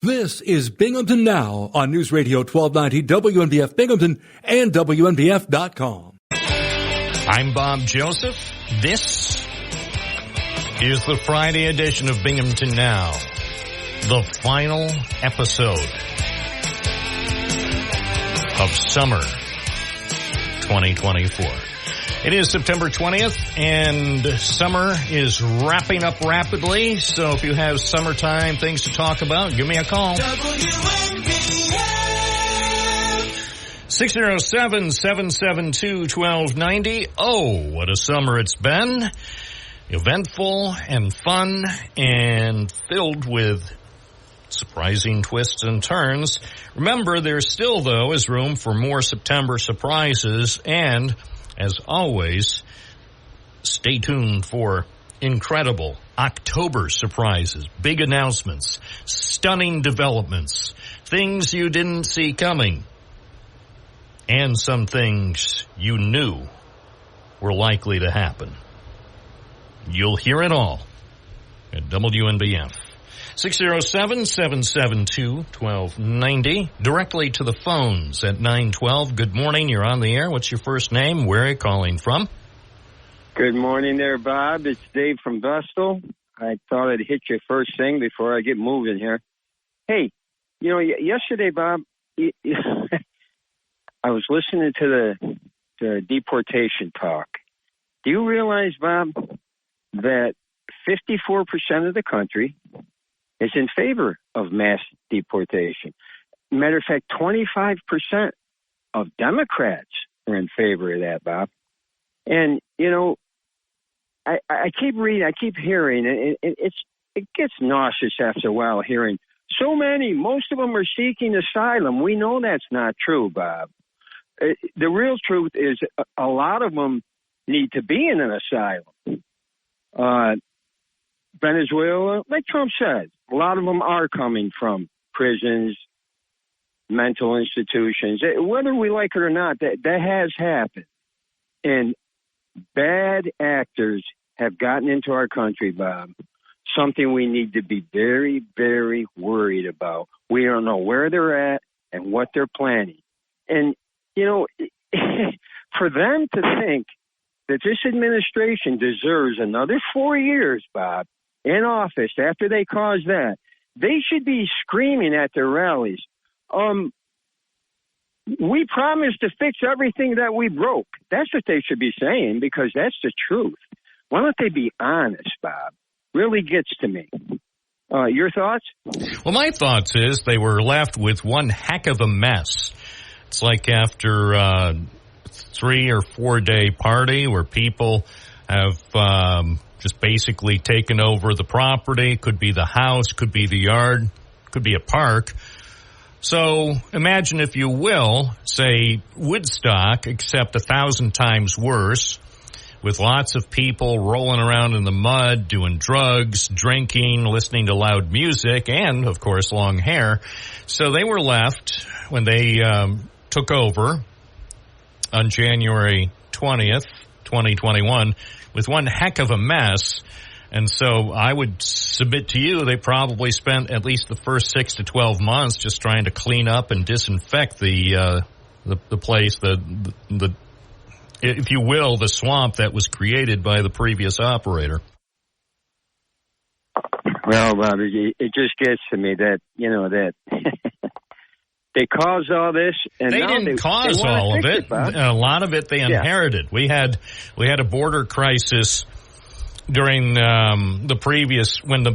This is Binghamton Now on News Radio 1290 WNBF Binghamton and WNBF.com. I'm Bob Joseph. This is the Friday edition of Binghamton Now, the final episode of summer 2024. It is September 20th, and summer is wrapping up rapidly, so if you have summertime things to talk about, give me a call. WNBF 607-772-1290. Oh, what a summer it's been. Eventful and fun and filled with surprising twists and turns. Remember, there still, though, is room for more September surprises, and as always, stay tuned for incredible October surprises, big announcements, stunning developments, things you didn't see coming, and some things you knew were likely to happen. You'll hear it all at WNBF. 607-772-1290. Directly to the phones at 912. Good morning. You're on the air. What's your first name? Where are you calling from? Good morning there, Bob. It's Dave from Vestal. I thought I'd hit you first thing before I get moving here. Hey, you know, yesterday, Bob, I was listening to the deportation talk. Do you realize, Bob, that 54% of the country is in favor of mass deportation? Matter of fact, 25% of Democrats are in favor of that, Bob. And, you know, I keep reading, I keep hearing, and it gets nauseous after a while hearing so many, most of them are seeking asylum. We know that's not true, Bob. The real truth is a lot of them need to be in an asylum. Venezuela, like Trump said, a lot of them are coming from prisons, mental institutions. Whether we like it or not, that has happened. And bad actors have gotten into our country, Bob. Something we need to be very, very worried about. We don't know where they're at and what they're planning. And, you know, for them to think that this administration deserves another 4 years, Bob, in office after they caused that, they should be screaming at their rallies. We promised to fix everything that we broke. That's what they should be saying, because that's the truth. Why don't they be honest, Bob? Really gets to me. Your thoughts? Well, my thoughts is they were left with one heck of a mess. It's like after a 3 or 4 day party where people have just basically taken over the property. Could be the house, could be the yard, could be a park. So imagine, if you will, say Woodstock, except 1,000 times worse, with lots of people rolling around in the mud, doing drugs, drinking, listening to loud music, and, of course, long hair. So they were left, when they took over on January 20th, 2021, with one heck of a mess. And so I would submit to you they probably spent at least the first 6 to 12 months just trying to clean up and disinfect the place, the if you will, the swamp that was created by the previous operator. Well, Bobby, it just gets to me that, you know, that they caused all this, and they didn't cause all of it. A lot of it they inherited. Yeah. We had a border crisis during when the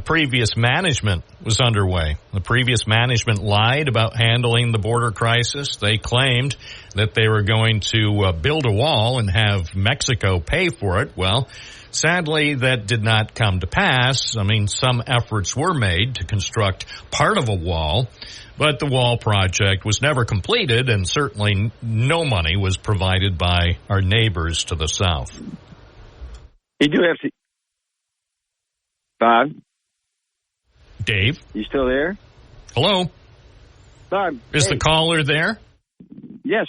previous management was underway. The previous management lied about handling the border crisis. They claimed that they were going to build a wall and have Mexico pay for it. Well, sadly, that did not come to pass. I mean, some efforts were made to construct part of a wall, but the wall project was never completed, and certainly no money was provided by our neighbors to the south. You do have to... Bob? Dave? You still there? Hello? Bob? Is the caller there? Yes.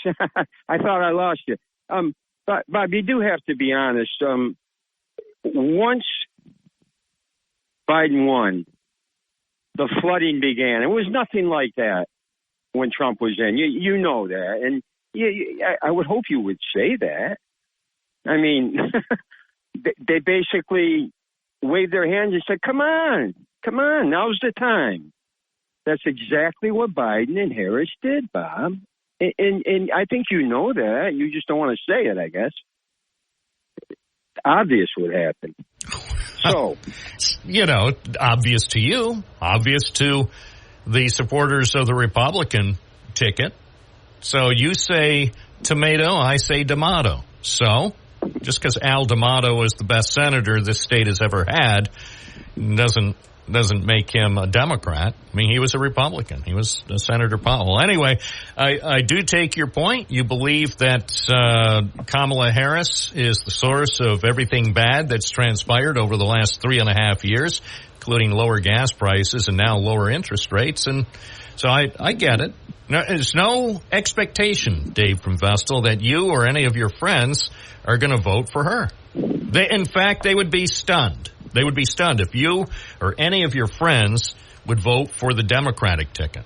I thought I lost you. Bob, you do have to be honest. Once Biden won, the flooding began. It was nothing like that when Trump was in. You know that. And I would hope you would say that. I mean, they basically waved their hands and said, come on, now's the time. That's exactly what Biden and Harris did, Bob. And I think you know that. You just don't want to say it, I guess. Obvious what happened. So, obvious to you, obvious to the supporters of the Republican ticket. So you say tomato, I say D'Amato. So, just because Al D'Amato is the best senator this state has ever had doesn't make him a Democrat. I mean, he was a Republican. He was Senator Powell. Anyway, I do take your point. You believe that Kamala Harris is the source of everything bad that's transpired over the last 3.5 years, including lower gas prices and now lower interest rates. And so I get it. There's no expectation, Dave from Vestal, that you or any of your friends are going to vote for her. In fact, they would be stunned. They would be stunned if you or any of your friends would vote for the Democratic ticket.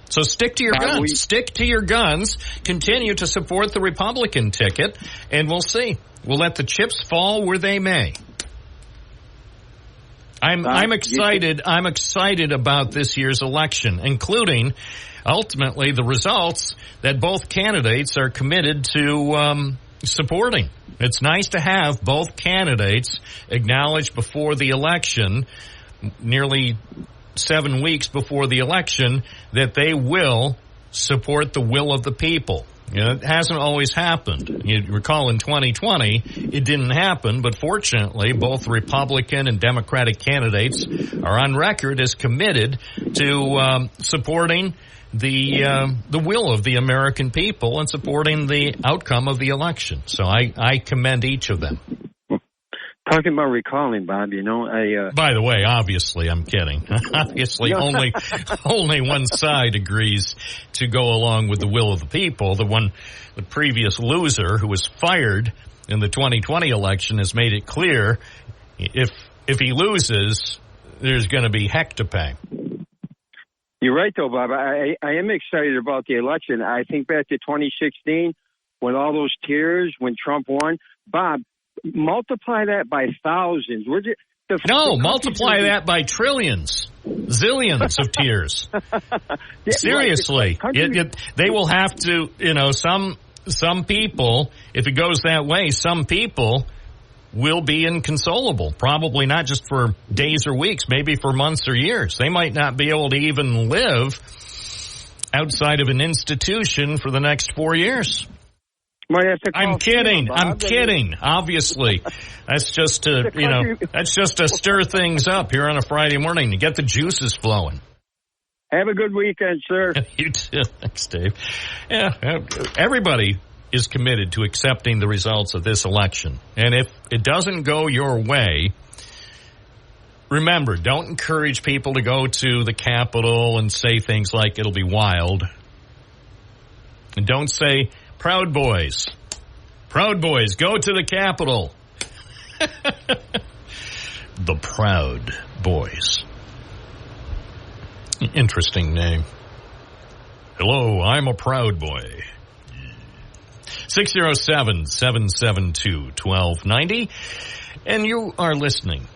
So stick to your guns. Stick to your guns. Continue to support the Republican ticket, and we'll see. We'll let the chips fall where they may. I'm excited. I'm excited about this year's election, including ultimately the results that both candidates are committed to supporting. It's nice to have both candidates acknowledge before the election, nearly 7 weeks before the election, that they will support the will of the people. It hasn't always happened. You recall in 2020, it didn't happen, but fortunately, both Republican and Democratic candidates are on record as committed to supporting the will of the American people and supporting the outcome of the election. So I commend each of them. Talking about recalling, Bob, By the way, obviously, I'm kidding. Obviously, only one side agrees to go along with the will of the people. The previous loser who was fired in the 2020 election has made it clear if he loses, there's going to be heck to pay. You're right, though, Bob. I am excited about the election. I think back to 2016 when all those tears when Trump won. Bob, multiply that by thousands. Multiply that by trillions, zillions of tears. Seriously, they will have to. Some people, if it goes that way, some people will be inconsolable. Probably not just for days or weeks, maybe for months or years. They might not be able to even live outside of an institution for the next 4 years. I'm kidding. Obviously, that's just to stir things up here on a Friday morning to get the juices flowing. Have a good weekend, sir. You too. Thanks, Dave. Yeah, everybody is committed to accepting the results of this election, and if it doesn't go your way, remember, don't encourage people to go to the Capitol and say things like it'll be wild, and don't say, Proud Boys, go to the Capitol. The Proud Boys. Interesting name. Hello, I'm a Proud Boy. 607-772-1290. And you are listening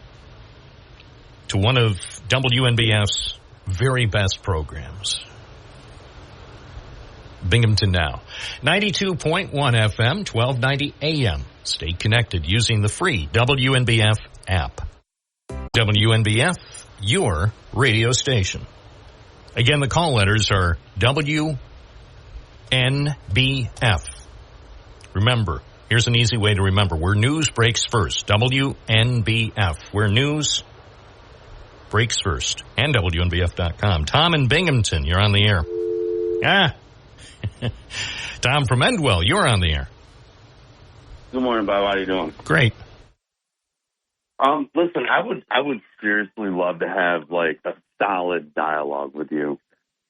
to one of WNBF's very best programs. Binghamton Now. 92.1 FM, 1290 AM. Stay connected using the free WNBF app. WNBF, your radio station. Again, the call letters are WNBF. Remember, here's an easy way to remember. Where news breaks first. WNBF. Where news breaks first. And WNBF.com. Tom in Binghamton, you're on the air. Tom from Endwell, you're on the air. Good morning, Bob. How are you doing? Great. Listen, I would seriously love to have like a solid dialogue with you.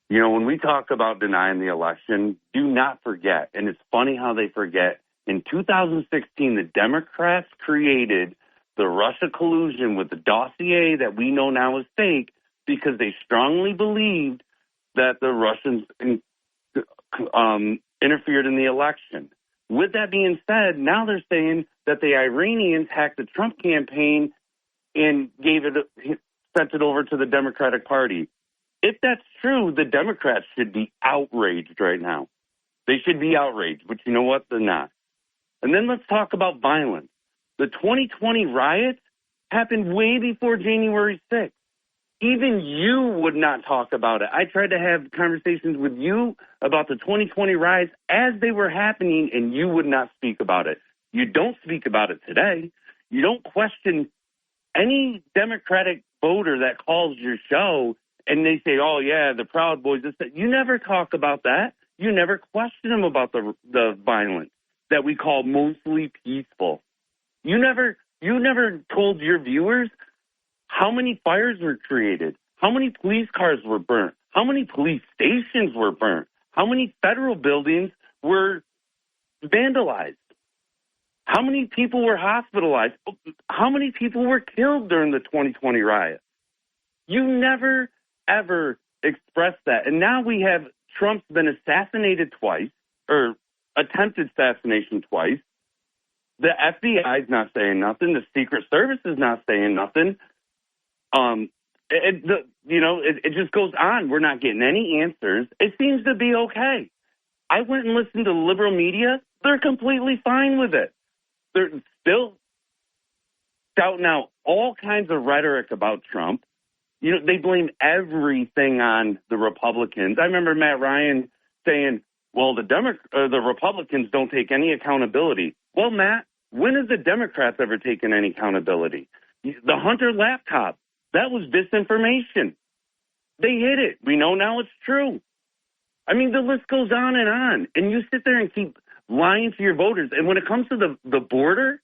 You know, when we talk about denying the election, do not forget, and it's funny how they forget, in 2016, the Democrats created the Russia collusion with the dossier that we know now is fake because they strongly believed that the Russians interfered in the election. With that being said, now they're saying that the Iranians hacked the Trump campaign and sent it over to the Democratic Party. If that's true, the Democrats should be outraged right now. They should be outraged, but you know what? They're not. And then let's talk about violence. The 2020 riots happened way before January 6th. Even you would not talk about it. I tried to have conversations with you about the 2020 riots as they were happening, and you would not speak about it. You don't speak about it today. You don't question any Democratic voter that calls your show and they say, oh, yeah, the Proud Boys. You never talk about that. You never question them about the violence that we call mostly peaceful. You never told your viewers how many fires were created, how many police cars were burnt, how many police stations were burnt, how many federal buildings were vandalized, how many people were hospitalized, how many people were killed during the 2020 riot. You never, ever expressed that. And now we have Trump's been assassinated twice, or attempted assassination twice. The FBI is not saying nothing. The Secret Service is not saying nothing. It just goes on. We're not getting any answers. It seems to be okay. I went and listened to liberal media. They're completely fine with it. They're still shouting out all kinds of rhetoric about Trump. They blame everything on the Republicans. I remember Matt Ryan saying, well, the Republicans don't take any accountability. Well, Matt, when have the Democrats ever taken any accountability? The Hunter laptop, that was disinformation. They hid it. We know now it's true. I mean, the list goes on. And you sit there and keep lying to your voters. And when it comes to the border,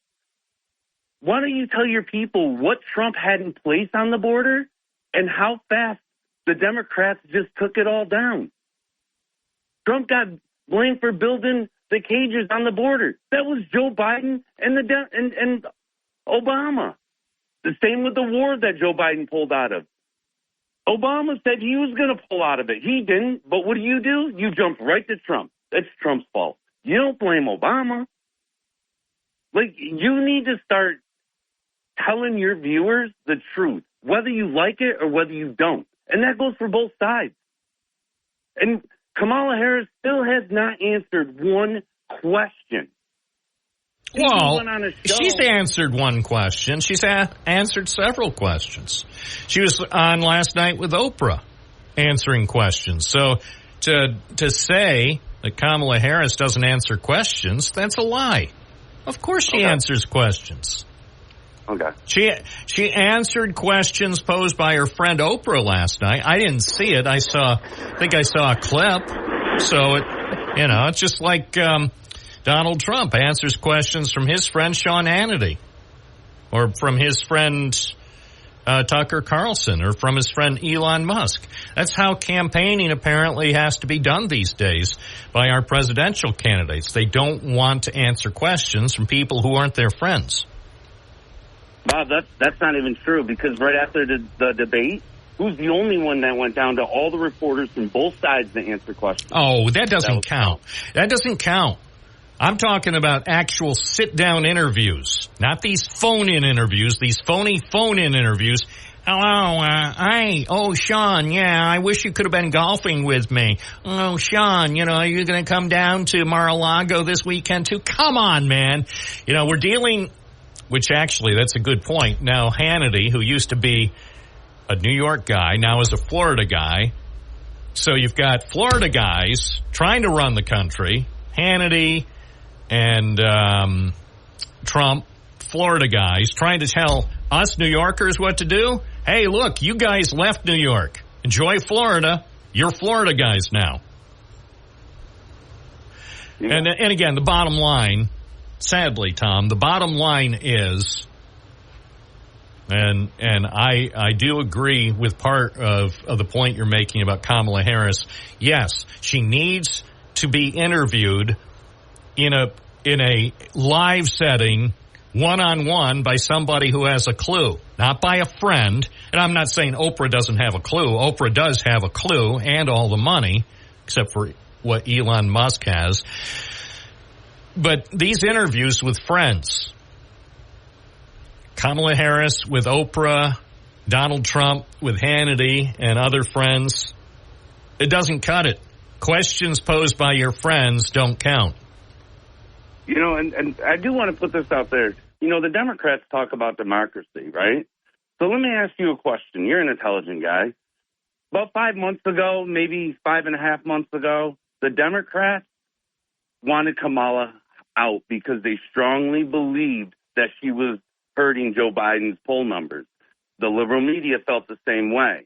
why don't you tell your people what Trump had in place on the border and how fast the Democrats just took it all down? Trump got blamed for building the cages on the border. That was Joe Biden and Obama. The same with the war that Joe Biden pulled out of. Obama said he was going to pull out of it. He didn't. But what do? You jump right to Trump. That's Trump's fault. You don't blame Obama. You need to start telling your viewers the truth, whether you like it or whether you don't. And that goes for both sides. And Kamala Harris still has not answered one question. Well, she's answered one question. She's answered several questions. She was on last night with Oprah answering questions. So to say that Kamala Harris doesn't answer questions, that's a lie. Of course she answers questions. Okay. She answered questions posed by her friend Oprah last night. I didn't see it. I think I saw a clip. So it's just like Donald Trump answers questions from his friend Sean Hannity, or from his friend Tucker Carlson, or from his friend Elon Musk. That's how campaigning apparently has to be done these days by our presidential candidates. They don't want to answer questions from people who aren't their friends. Bob, that's not even true, because right after the debate, who's the only one that went down to all the reporters from both sides to answer questions? Oh, that doesn't count. That doesn't count. I'm talking about actual sit-down interviews, not these phone-in interviews, these phony phone-in interviews. Hello, Sean, yeah, I wish you could have been golfing with me. Oh, Sean, you're going to come down to Mar-a-Lago this weekend too? Come on, man. We're dealing, which actually, that's a good point. Now, Hannity, who used to be a New York guy, now is a Florida guy. So you've got Florida guys trying to run the country, Hannity and Trump, Florida guys, trying to tell us New Yorkers what to do. Hey, look, you guys left New York. Enjoy Florida. You're Florida guys now. Yeah. And again, the bottom line, sadly, Tom, the bottom line is, and I do agree with part of the point you're making about Kamala Harris. Yes, she needs to be interviewed in a live setting one-on-one by somebody who has a clue, not by a friend. And I'm not saying Oprah doesn't have a clue. Oprah does have a clue and all the money, except for what Elon Musk has. But these interviews with friends, Kamala Harris with Oprah, Donald Trump with Hannity and other friends, it doesn't cut it. Questions posed by your friends don't count. You know, and I do want to put this out there. You know, the Democrats talk about democracy, right? So let me ask you a question. You're an intelligent guy. About 5 months ago, maybe 5.5 months ago, the Democrats wanted Kamala out because they strongly believed that she was hurting Joe Biden's poll numbers. The liberal media felt the same way.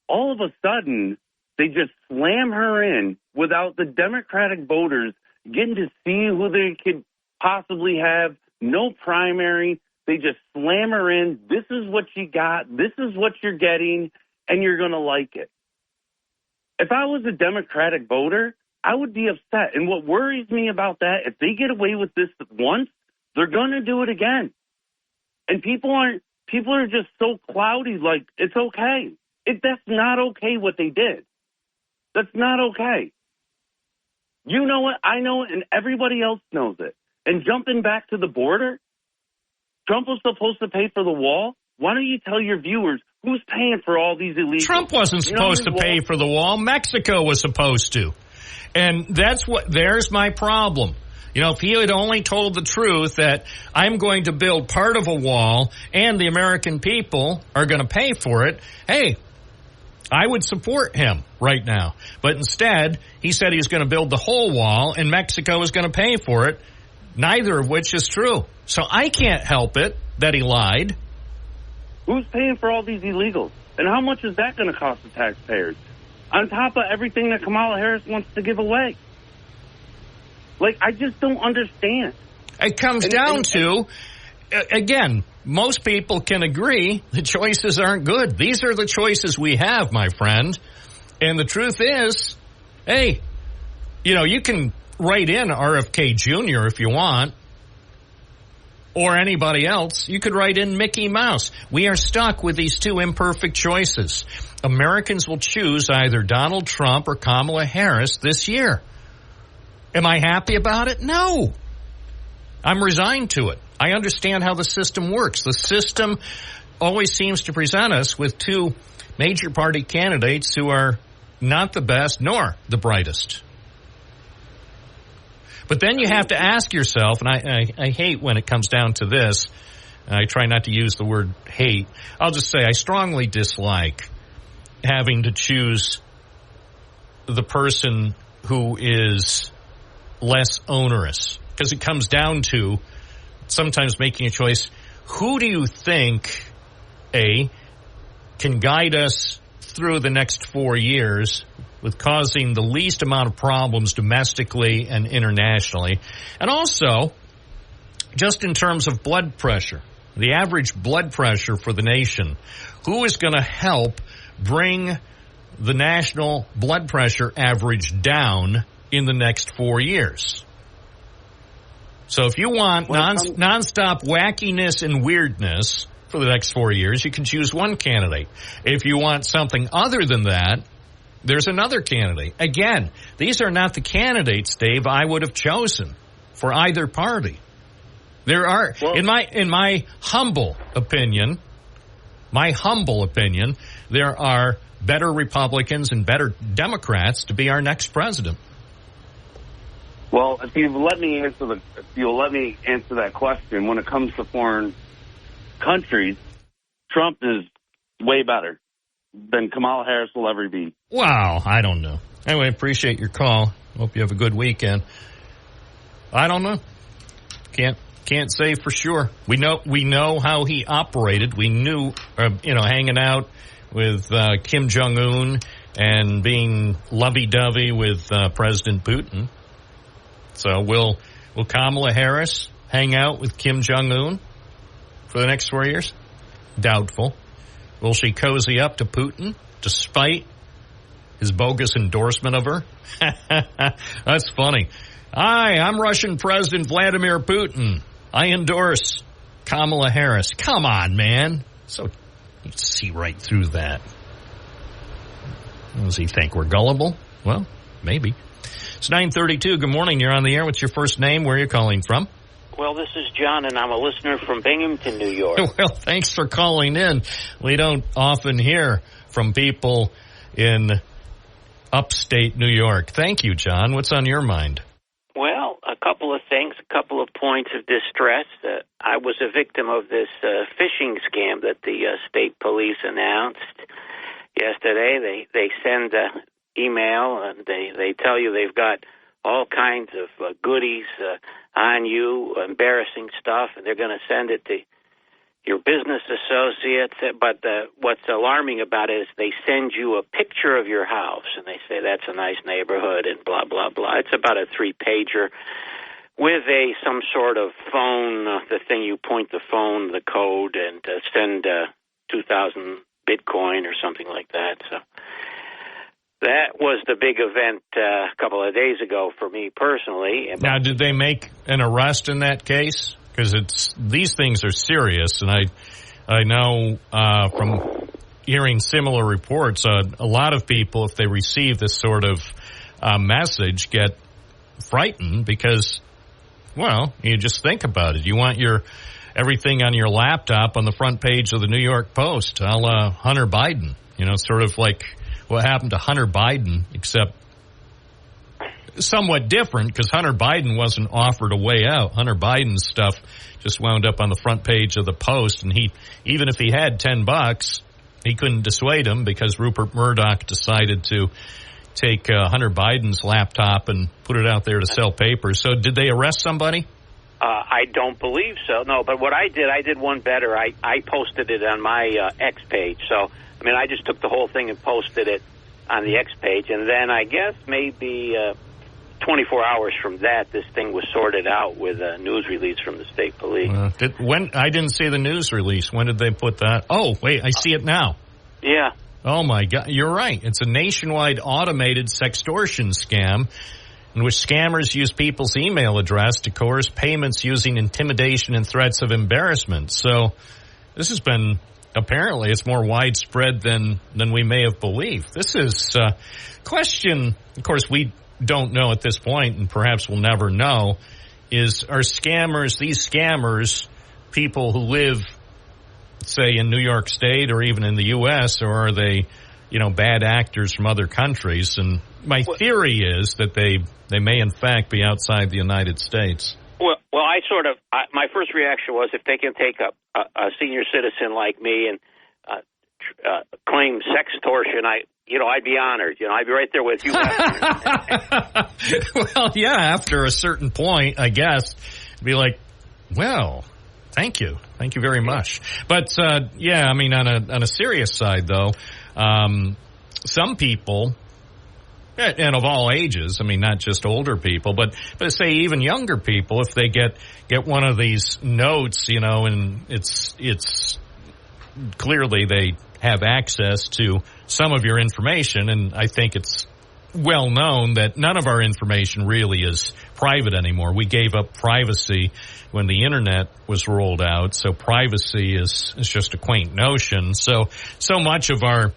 All of a sudden, they just slam her in without the Democratic voters getting to see who they could possibly have. No primary. They just slam her in. This is what you got. This is what you're getting, and you're going to like it. If I was a Democratic voter, I would be upset. And what worries me about that, if they get away with this once, they're going to do it again. And people are just so cloudy, like, it's okay. That's not okay what they did. That's not okay. You know it, I know it, and everybody else knows it. And jumping back to the border, Trump was supposed to pay for the wall. Why don't you tell your viewers who's paying for all these illegals? Trump wasn't supposed to pay for the wall. Mexico was supposed to. And there's my problem. You know, if he had only told the truth that I'm going to build part of a wall and the American people are going to pay for it, hey, I would support him right now. But instead, he said he was going to build the whole wall and Mexico was going to pay for it, neither of which is true. So I can't help it that he lied. Who's paying for all these illegals? And how much is that going to cost the taxpayers? On top of everything that Kamala Harris wants to give away. Like, I just don't understand. It comes down to, again, most people can agree the choices aren't good. These are the choices we have, my friend. And the truth is, hey, you know, you can write in RFK Jr. if you want, or anybody else. You could write in Mickey Mouse. We are stuck with these two imperfect choices. Americans will choose either Donald Trump or Kamala Harris this year. Am I happy about it? No. I'm resigned to it. I understand how the system works. The system always seems to present us with two major party candidates who are not the best nor the brightest. But then you have to ask yourself, and I hate when it comes down to this. I try not to use the word hate. I'll just say I strongly dislike having to choose the person who is less onerous, because it comes down to sometimes making a choice. Who do you think, can guide us through the next 4 years with causing the least amount of problems domestically and internationally? And also, just in terms of blood pressure, the average blood pressure for the nation, who is going to help bring the national blood pressure average down in the next 4 years? So if you want nonstop wackiness and weirdness for the next 4 years, you can choose one candidate. If you want something other than that, there's another candidate. Again, these are not the candidates, Dave, I would have chosen for either party. There are, in my humble opinion, there are better Republicans and better Democrats to be our next president. Well, if you'll let me answer that question, when it comes to foreign countries, Trump is way better than Kamala Harris will ever be. Wow, I don't know. Anyway, appreciate your call. Hope you have a good weekend. I don't know. Can't say for sure. We know how he operated. We knew, hanging out with Kim Jong-un and being lovey-dovey with President Putin. So will Kamala Harris hang out with Kim Jong-un for the next 4 years? Doubtful. Will she cozy up to Putin despite his bogus endorsement of her? That's funny. Hi, I'm Russian President Vladimir Putin. I endorse Kamala Harris. Come on, man. So you see right through that. Does he think we're gullible? Well, maybe. It's 9:32. Good morning. You're on the air. What's your first name? Where are you calling from? Well, this is John, and I'm a listener from Binghamton, New York. Well, thanks for calling in. We don't often hear from people in upstate New York. Thank you, John. What's on your mind? Well, a couple of things, a couple of points of distress. I was a victim of this phishing scam that the state police announced yesterday. They send an email, and they tell you they've got all kinds of goodies on you, embarrassing stuff, and they're going to send it to your business associates. But what's alarming about it is they send you a picture of your house, and they say that's a nice neighborhood and blah, blah, blah. It's about a 3-pager with some sort of phone, the thing you point the phone, the code, and send 2,000 Bitcoin or something like that. So that was the big event a couple of days ago for me personally. Now, did they make an arrest in that case? Because these things are serious, and I know from hearing similar reports, a lot of people, if they receive this sort of message, get frightened because, well, you just think about it. You want everything on your laptop on the front page of the New York Post, a la Hunter Biden. You know, sort of like what happened to Hunter Biden, except somewhat different because Hunter Biden wasn't offered a way out. Hunter Biden's stuff just wound up on the front page of the Post, and even if he had $10, he couldn't dissuade him because Rupert Murdoch decided to take Hunter Biden's laptop and put it out there to sell papers. So did they arrest somebody? I don't believe so, no. But what I did one better. I posted it on my X page. So, I mean, I just took the whole thing and posted it on the X page. And then I guess maybe 24 hours from that, this thing was sorted out with a news release from the state police. I didn't see the news release. When did they put that? Oh, wait, I see it now. Yeah. Oh, my God. You're right. It's a nationwide automated sextortion scam in which scammers use people's email address to coerce payments using intimidation and threats of embarrassment. So this has been, apparently, it's more widespread than we may have believed. This is a question, of course, we don't know at this point, and perhaps we'll never know, these scammers, people who live, say, in New York State or even in the U.S., or are they, bad actors from other countries? And my theory is that they may, in fact, be outside the United States. Well, my first reaction was if they can take a senior citizen like me and claim sextortion, I'd be honored. I'd be right there with you. Well, yeah, after a certain point, I guess, be like, well, thank you very much. But yeah, I mean, on a serious side, though, some people, and of all ages, I mean, not just older people, but say even younger people, if they get one of these notes, and it's clearly they have access to some of your information, and I think it's well known that none of our information really is private anymore. We gave up privacy when the internet was rolled out, so privacy is just a quaint notion. So much of our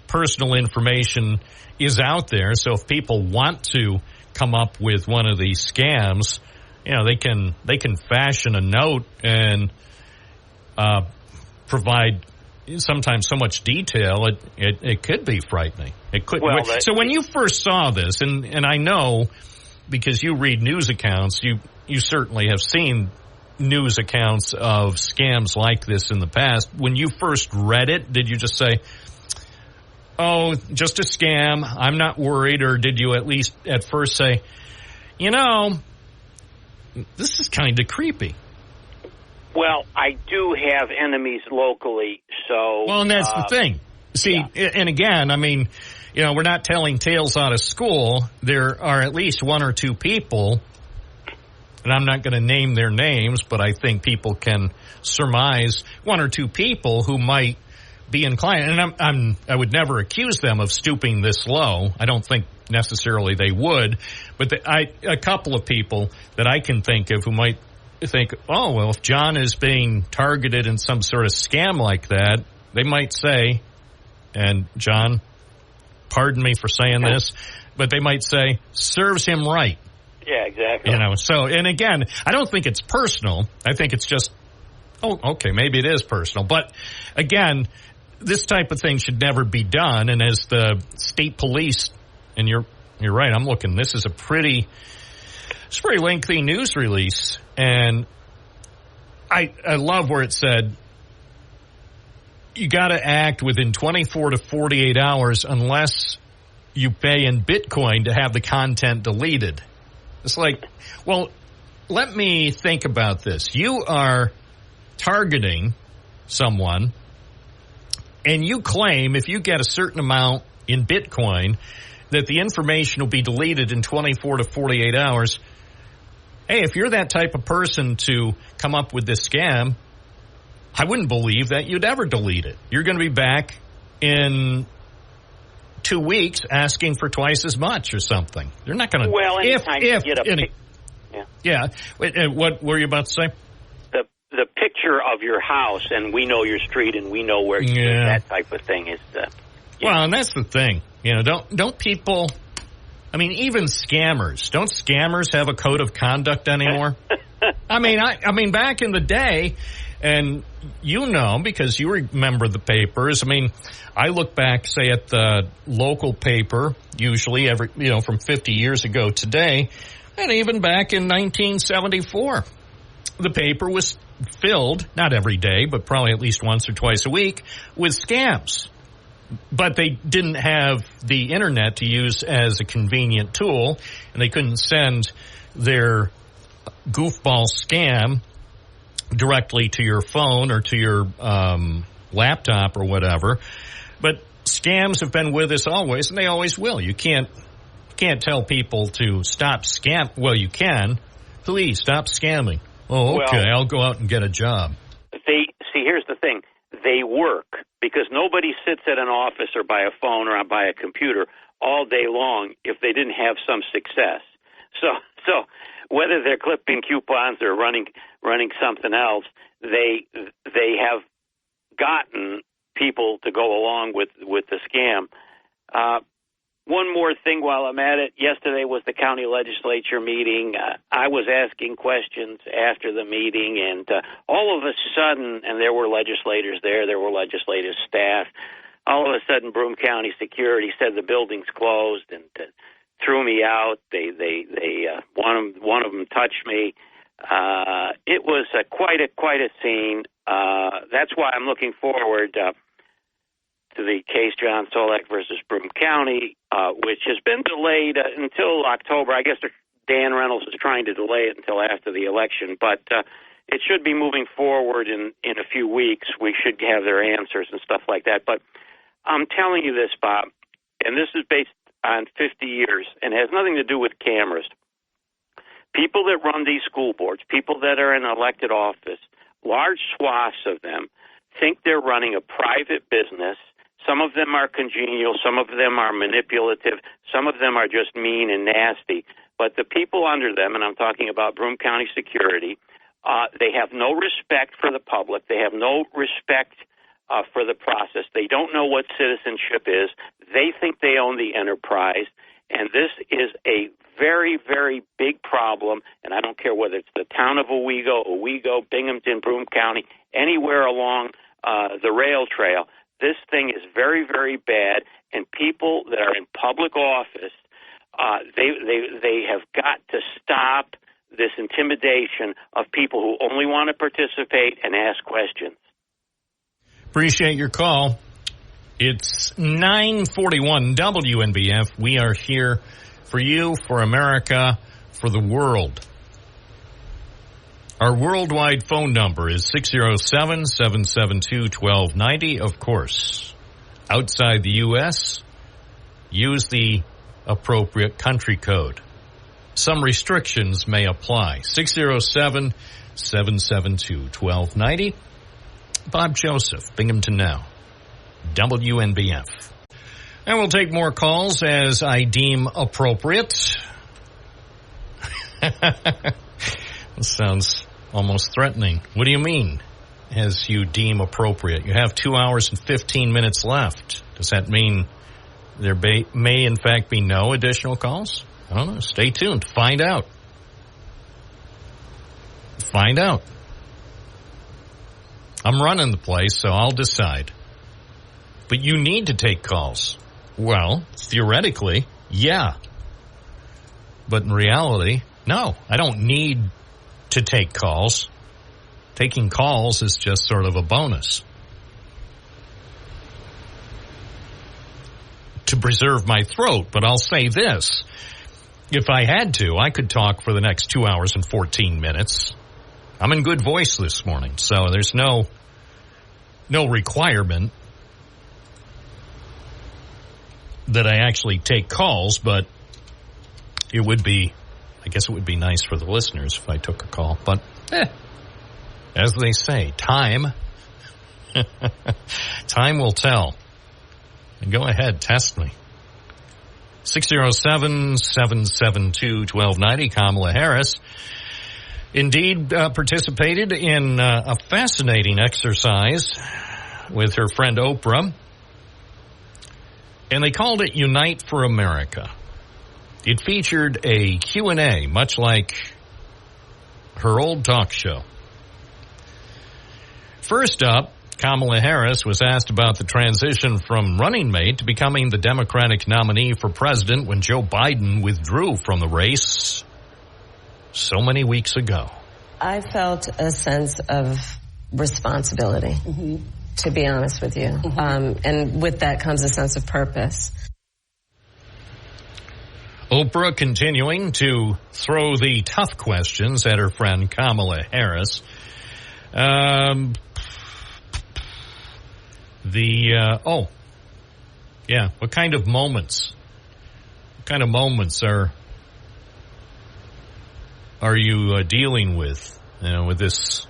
personal information is out there. So if people want to come up with one of these scams, they can fashion a note and provide sometimes so much detail, it could be frightening. It could. Well, so when you first saw this, and I know because you read news accounts, you certainly have seen news accounts of scams like this in the past. When you first read it, did you just say, oh, just a scam, I'm not worried, or did you at least at first say, this is kind of creepy? Well, I do have enemies locally, so... Well, and that's the thing. See, yeah. And again, I mean, we're not telling tales out of school. There are at least one or two people, and I'm not going to name their names, but I think people can surmise one or two people who might be inclined. And I would never accuse them of stooping this low. I don't think necessarily they would. But a couple of people that I can think of who might think, oh, well, if John is being targeted in some sort of scam like that, they might say, and John, pardon me for saying this, but they might say, serves him right. Yeah, exactly. So, and again, I don't think it's personal. I think it's just, oh, okay, maybe it is personal. But again, this type of thing should never be done. And as the state police, and you're right, I'm looking, this is a pretty lengthy news release. And I love where it said, you got to act within 24 to 48 hours unless you pay in Bitcoin to have the content deleted. It's like, well, let me think about this. You are targeting someone, and you claim if you get a certain amount in Bitcoin that the information will be deleted in 24 to 48 hours. Hey, if you're that type of person to come up with this scam, I wouldn't believe that you'd ever delete it. You're going to be back in 2 weeks asking for twice as much or something. They're not going to. Well, anytime you get yeah. Wait, what were you about to say? The picture of your house, and we know your street, and we know where you live, that type of thing is. Well, and that's the thing. Don't people? I mean, even scammers. Don't scammers have a code of conduct anymore? I mean, back in the day. And because you remember the papers. I mean, I look back, say, at the local paper, usually from 50 years ago today, and even back in 1974, the paper was filled, not every day, but probably at least once or twice a week, with scams. But they didn't have the internet to use as a convenient tool, and they couldn't send their goofball scam directly to your phone or to your laptop or whatever. But scams have been with us always, and they always will. You can't tell people to stop scam. Well, you can. Please stop scamming. Oh, okay, I'll go out and get a job. Here's the thing. They work because nobody sits at an office or by a phone or by a computer all day long if they didn't have some success. So whether they're clipping coupons or running something else, they have gotten people to go along with the scam. One more thing while I'm at it. Yesterday was the county legislature meeting. I was asking questions after the meeting, and all of a sudden, and there were legislators there were legislative staff. All of a sudden, Broome County Security said the building's closed and threw me out. They one of them touched me. It was quite a scene. That's why I'm looking forward to the case John Solak versus Broome County, which has been delayed until October. I guess Dan Reynolds is trying to delay it until after the election, but it should be moving forward in a few weeks. We should have their answers and stuff like that. But I'm telling you this, Bob, and this is based on 50 years and has nothing to do with cameras. People that run these school boards, people that are in elected office, large swaths of them think they're running a private business. Some of them are congenial. Some of them are manipulative. Some of them are just mean and nasty. But the people under them, and I'm talking about Broome County Security, they have no respect for the public. They have no respect for the process. They don't know what citizenship is. They think they own the enterprise. And this is a very, very big problem. And I don't care whether it's the town of Owego, Binghamton, Broome County, anywhere along the rail trail. This thing is very, very bad. And people that are in public office, they have got to stop this intimidation of people who only want to participate and ask questions. Appreciate your call. It's 9:41 WNBF. We are here for you, for America, for the world. Our worldwide phone number is 607-772-1290. Of course, outside the U.S., use the appropriate country code. Some restrictions may apply. 607-772-1290. Bob Joseph, Binghamton Now, WNBF. And we'll take more calls as I deem appropriate. This sounds almost threatening. What do you mean, as you deem appropriate? You have 2 hours and 15 minutes left. Does that mean there may in fact be no additional calls? I don't know. Stay tuned. Find out. Find out. I'm running the place, so I'll decide. But you need to take calls. Well, theoretically, yeah. But in reality, no. I don't need to take calls. Taking calls is just sort of a bonus. To preserve my throat, but I'll say this. If I had to, I could talk for the next 2 hours and 14 minutes. I'm in good voice this morning, so there's no requirement that I actually take calls, but I guess it would be nice for the listeners if I took a call. But, as they say, time will tell. And go ahead, test me. 607-772-1290, Kamala Harris indeed participated in a fascinating exercise with her friend Oprah, and they called it Unite for America. It featured a Q&A, much like her old talk show. First up, Kamala Harris was asked about the transition from running mate to becoming the Democratic nominee for president when Joe Biden withdrew from the race so many weeks ago. I felt a sense of responsibility, to be honest with you. And with that comes a sense of purpose. Oprah continuing to throw the tough questions at her friend Kamala Harris. What kind of moments? What kind of moments are you dealing with? With this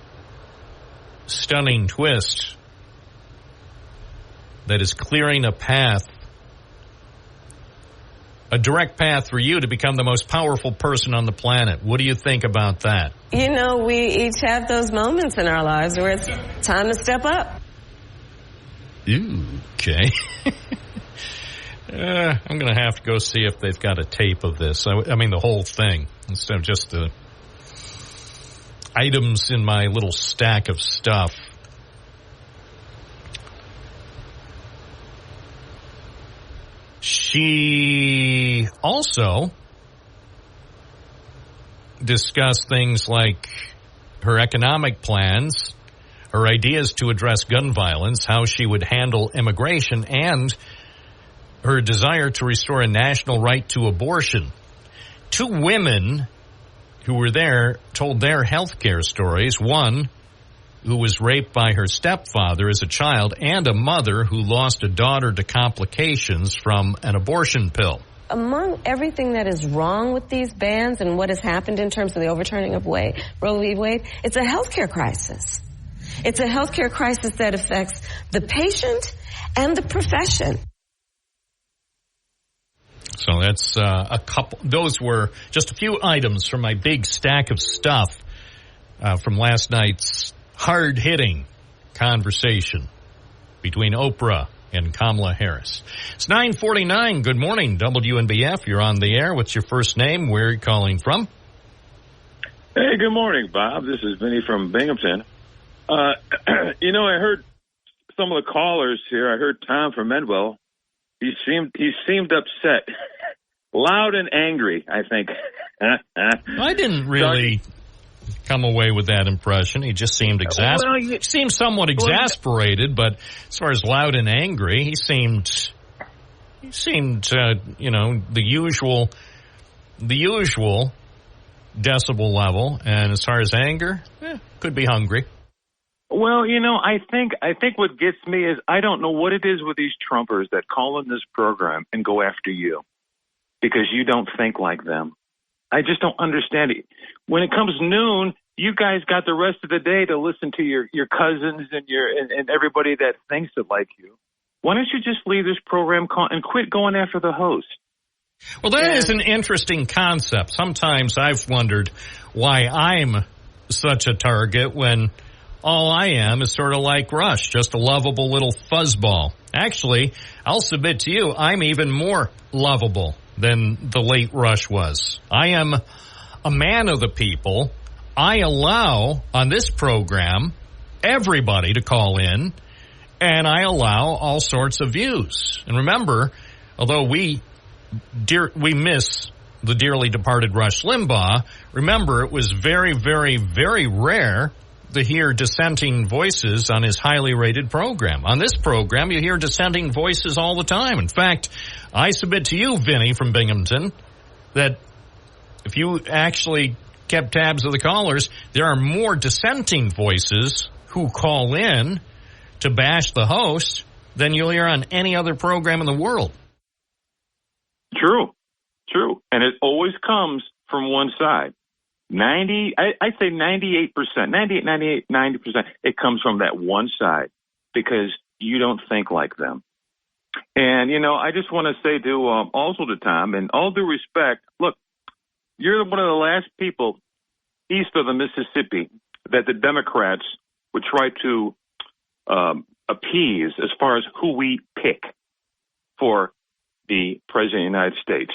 stunning twist that is clearing a path, a direct path for you to become the most powerful person on the planet. What do you think about that? We each have those moments in our lives where it's time to step up. Okay. I'm going to have to go see if they've got a tape of this. I mean, the whole thing, instead of just the items in my little stack of stuff. She also discussed things like her economic plans, her ideas to address gun violence, how she would handle immigration, and her desire to restore a national right to abortion. Two women who were there told their health care stories. One who was raped by her stepfather as a child, and a mother who lost a daughter to complications from an abortion pill. Among everything that is wrong with these bans and what has happened in terms of the overturning of Roe v. Wade, it's a healthcare crisis. It's a healthcare crisis that affects the patient and the profession. So that's a couple. Those were just a few items from my big stack of stuff from last night's hard-hitting conversation between Oprah and Kamala Harris. It's 9:49. Good morning, WNBF. You're on the air. What's your first name? Where are you calling from? Hey, good morning, Bob. This is Vinny from Binghamton. I heard some of the callers here. I heard Tom from Medwell. He seemed upset, loud and angry, I think. I didn't really come away with that impression. He just seemed seemed somewhat exasperated, but as far as loud and angry, he seemed the usual decibel level. And as far as anger, could be hungry. Well, I think what gets me is I don't know what it is with these Trumpers that call in this program and go after you because you don't think like them. I just don't understand it. When it comes noon, you guys got the rest of the day to listen to your cousins and everybody that thinks it like you. Why don't you just leave this program and quit going after the host? Well, that is an interesting concept. Sometimes I've wondered why I'm such a target when all I am is sort of like Rush, just a lovable little fuzzball. Actually, I'll submit to you, I'm even more lovable than the late Rush was. I am a man of the people. I allow on this program everybody to call in, and I allow all sorts of views. And remember, although we miss the dearly departed Rush Limbaugh, remember it was very, very, very rare to hear dissenting voices on his highly rated program. On this program, you hear dissenting voices all the time. In fact, I submit to you, Vinny from Binghamton, that if you actually kept tabs of the callers, there are more dissenting voices who call in to bash the host than you'll hear on any other program in the world. True. And it always comes from one side. I'd say 98%, 98, 90%, it comes from that one side because you don't think like them. And, I just want to say to also to Tom, in all due respect, look, you're one of the last people east of the Mississippi that the Democrats would try to appease as far as who we pick for the President of the United States.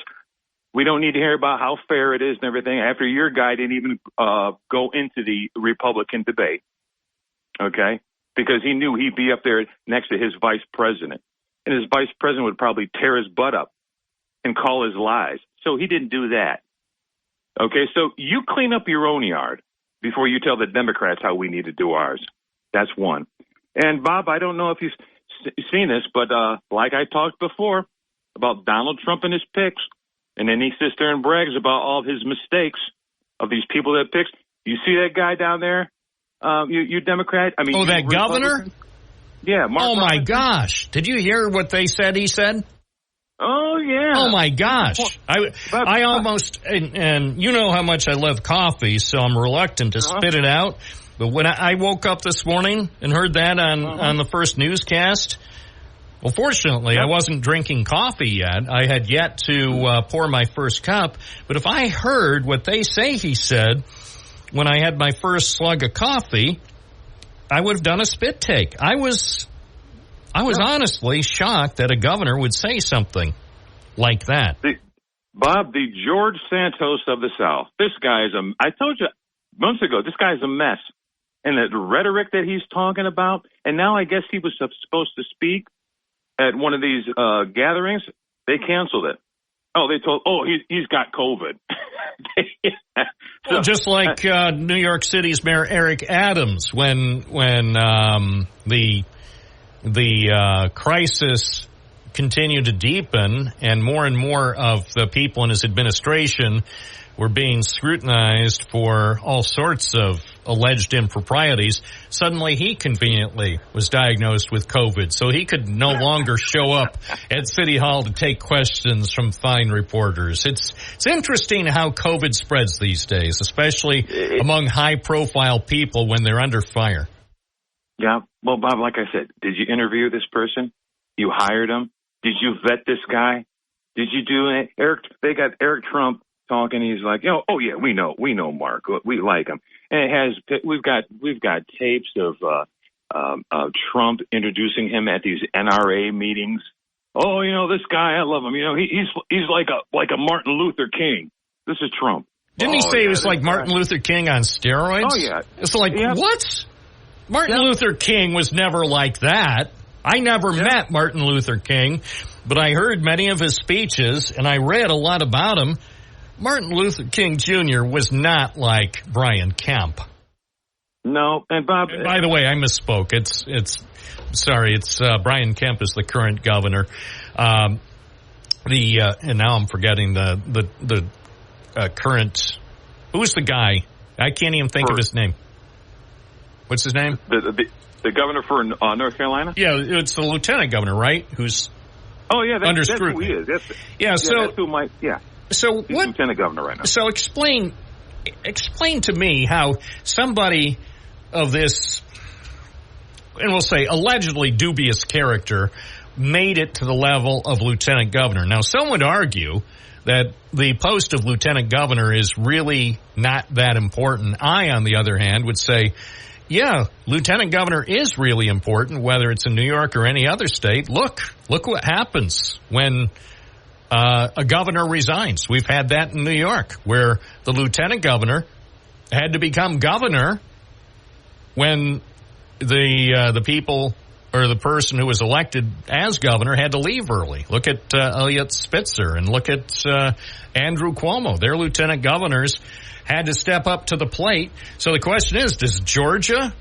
We don't need to hear about how fair it is and everything after your guy didn't even go into the Republican debate, okay? Because he knew he'd be up there next to his vice president. And his vice president would probably tear his butt up and call his lies. So he didn't do that. Okay, so you clean up your own yard before you tell the Democrats how we need to do ours. That's one. And, Bob, I don't know if you've seen this, but like I talked before about Donald Trump and his picks, and then he sits there and brags about all of his mistakes of these people that picks. You see that guy down there, you Democrat? I mean, that governor? Yeah. Mark my Robinson. gosh. Did you hear what they said he said? Oh, yeah. Oh, my gosh. I almost, and you know how much I love coffee, so I'm reluctant to spit it out. But when I woke up this morning and heard that on the first newscast, well, fortunately, I wasn't drinking coffee yet. I had yet to pour my first cup. But if I heard what they say he said when I had my first slug of coffee, I would have done a spit take. I was honestly shocked that a governor would say something like that. Bob, the George Santos of the South. This guy I told you months ago, this guy's a mess. And the rhetoric that he's talking about, and now I guess he was supposed to speak at one of these gatherings. They canceled it. He's got COVID. Well, just like New York City's Mayor Eric Adams, when the crisis continued to deepen and more of the people in his administration were being scrutinized for all sorts of alleged improprieties, suddenly he conveniently was diagnosed with COVID, so he could no longer show up at City Hall to take questions from fine reporters. It's interesting how COVID spreads these days, especially among high-profile people when they're under fire. Yeah. Well, Bob, like I said, did you interview this person? You hired him? Did you vet this guy? Did you do it? They got Eric Trump talking. He's like, we know Mark. We like him. And we've got tapes of Trump introducing him at these NRA meetings. Oh, this guy, I love him. He's like a Martin Luther King. This is Trump. Didn't he say he was like Martin Luther King on steroids? Oh, yeah. It's like, what? Martin Luther King was never like that. I never met Martin Luther King, but I heard many of his speeches, and I read a lot about him. Martin Luther King Jr. was not like Brian Kemp. No, and Bob. By the way, I misspoke. It's Brian Kemp is the current governor. And now I'm forgetting the current. Who's the guy? I can't even think of his name. What's his name? The governor for North Carolina? Yeah, it's the lieutenant governor, right? Who's under scrutiny. That's who he is. That's who might. Yeah. So he's lieutenant governor right now. So explain to me how somebody of this, and we'll say allegedly dubious character, made it to the level of lieutenant governor. Now, some would argue that the post of lieutenant governor is really not that important. I, on the other hand, would say, yeah, lieutenant governor is really important, whether it's in New York or any other state. Look what happens when a governor resigns. We've had that in New York, where the lieutenant governor had to become governor when the people or the person who was elected as governor had to leave early. Look at Elliot Spitzer and look at Andrew Cuomo. Their lieutenant governors had to step up to the plate. So the question is, does Georgia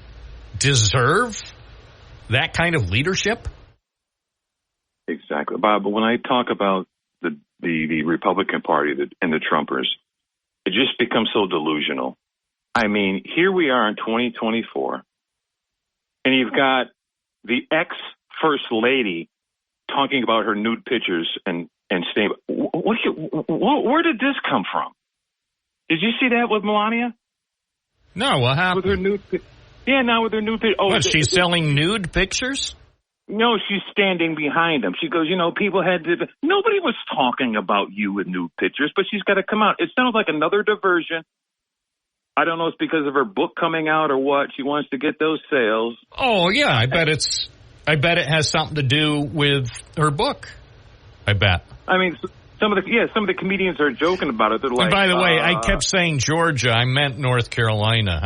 deserve that kind of leadership? Exactly, Bob. But when I talk about the Republican Party and the Trumpers, it just becomes so delusional. I mean, here we are in 2024, and you've got the ex-first lady talking about her nude pictures and saying, where did this come from? Did you see that with Melania? No, what happened? With her nude now with her nude pictures. Oh, what, she's selling nude pictures? No, she's standing behind them. She goes, people had to... Nobody was talking about you with nude pictures, but she's got to come out. It sounds like another diversion. I don't know if it's because of her book coming out or what. She wants to get those sales. Oh, yeah. I bet it has something to do with her book. I bet. I mean, some of the comedians are joking about it. They're like, and by the way, I kept saying Georgia. I meant North Carolina.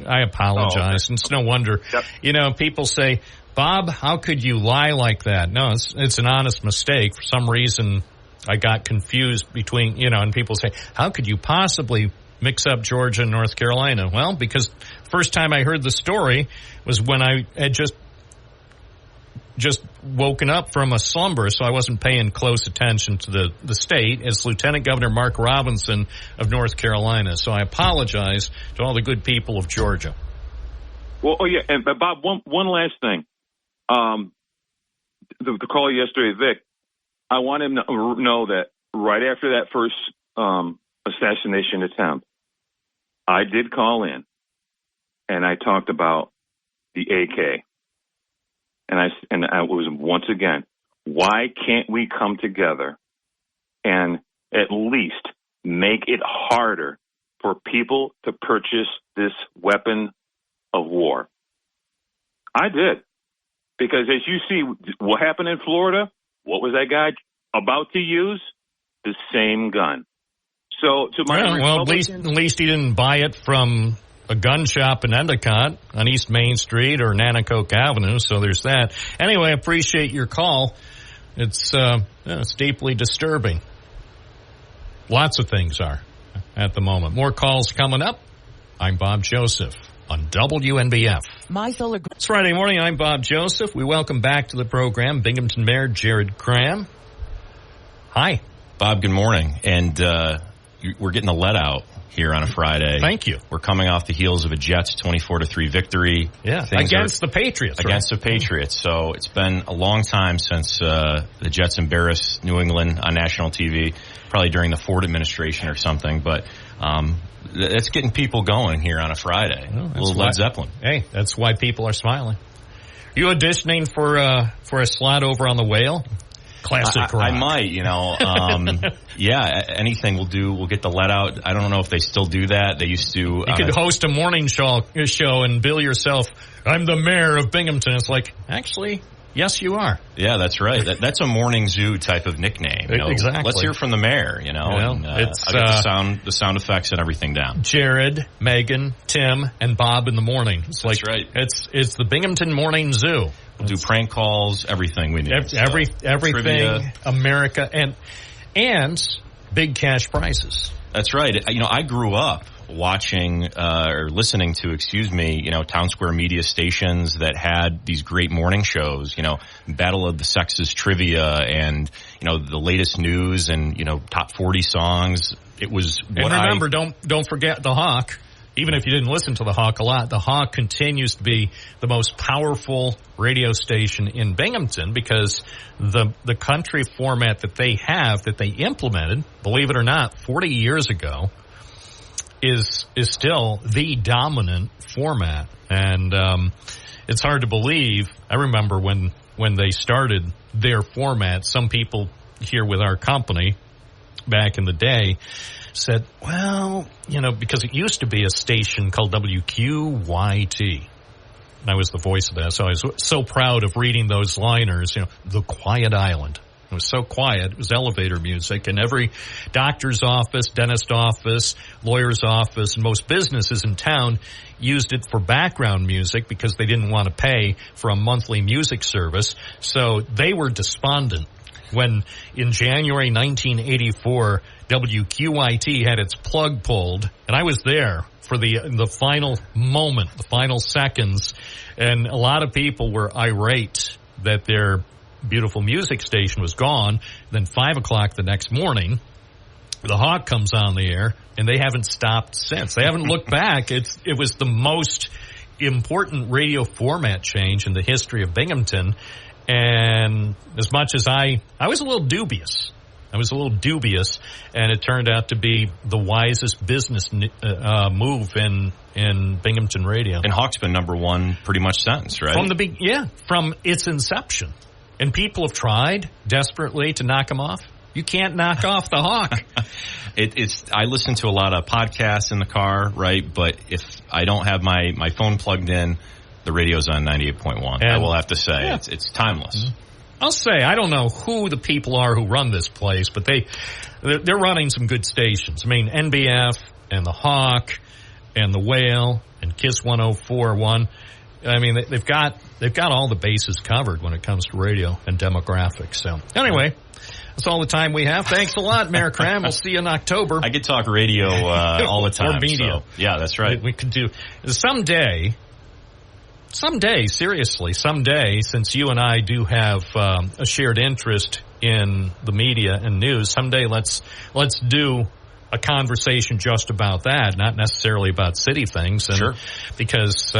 I apologize. Oh, okay. It's no wonder. Yep. People say, Bob, how could you lie like that? No, it's an honest mistake. For some reason, I got confused between, and people say, how could you possibly mix up Georgia and North Carolina? Well, because first time I heard the story was when I had just woken up from a slumber, so I wasn't paying close attention to the state, as Lieutenant Governor Mark Robinson of North Carolina. So I apologize to all the good people of Georgia. Well, oh yeah, and Bob, one last thing. The call yesterday, Vic, I want him to know that right after that first assassination attempt, I did call in and I talked about the AK. And I was once again, why can't we come together and at least make it harder for people to purchase this weapon of war? I did. Because as you see what happened in Florida, what was that guy about to use? The same gun. So to my at least he didn't buy it from a gun shop in Endicott on East Main Street or Nanacoke Avenue, so there's that. Anyway, I appreciate your call. It's deeply disturbing. Lots of things are at the moment. More calls coming up. I'm Bob Joseph on WNBF. It's Friday morning. I'm Bob Joseph. We welcome back to the program Binghamton Mayor Jared Cram. Hi. Bob, good morning. And we're getting a let out here on a Friday. Thank you. We're coming off the heels of a Jets 24-3 victory. Yeah, against the Patriots. Against the Patriots. So it's been a long time since the Jets embarrassed New England on national TV, probably during the Ford administration or something. But it's getting people going here on a Friday. Well, a little Led Zeppelin. Hey, that's why people are smiling. You auditioning for a slot over on the Whale? Classic rock. I might, yeah, anything we'll do. We'll get the let out. I don't know if they still do that. They used to. You could host a morning show and bill yourself, I'm the mayor of Binghamton. It's like, actually, yes, you are. Yeah, that's right. That's a morning zoo type of nickname. Exactly. Let's hear from the mayor, and, it's, I'll get the sound effects and everything down. Jared, Megan, Tim, and Bob in the morning. It's like, that's right. It's the Binghamton Morning Zoo. We'll do prank calls, everything we need. Everything, trivia. America, and big cash prizes. That's right. I grew up watching or listening to, town square media stations that had these great morning shows, Battle of the Sexes trivia and, the latest news and, top 40 songs. It was what And remember, don't forget the Hawk. Even if you didn't listen to the Hawk a lot, the Hawk continues to be the most powerful radio station in Binghamton because the country format that they implemented, believe it or not, 40 years ago, is still the dominant format. And it's hard to believe. I remember when they started their format, some people here with our company back in the day said, well, because it used to be a station called WQYT. And I was the voice of that, so I was so proud of reading those liners, the quiet island. It was so quiet. It was elevator music, and every doctor's office, dentist office, lawyer's office, and most businesses in town used it for background music because they didn't want to pay for a monthly music service. So they were despondent when in January 1984, WQYT had its plug pulled, and I was there for the final moment, the final seconds, and a lot of people were irate that their beautiful music station was gone. Then 5 o'clock the next morning, the Hawk comes on the air, and they haven't stopped since. They haven't looked back. It was the most important radio format change in the history of Binghamton. And as much as I was a little dubious. And it turned out to be the wisest business move in Binghamton radio. And Hawk's been number one pretty much since, right? From its inception. And people have tried desperately to knock him off. You can't knock off the Hawk. I listen to a lot of podcasts in the car, right? But if I don't have my phone plugged in, the radio's on 98.1. I will have to say, it's timeless. Mm-hmm. I'll say, I don't know who the people are who run this place, but they're running some good stations. I mean, NBF and the Hawk and the Whale and Kiss 104.1. I mean, they've got all the bases covered when it comes to radio and demographics. So anyway, that's all the time we have. Thanks a lot, Mayor Cram. We'll see you in October. I could talk radio all the time. Or media. So, yeah, that's right. We could do someday, seriously, since you and I do have a shared interest in the media and news, someday let's do a conversation just about that, not necessarily about city things. And sure. Because,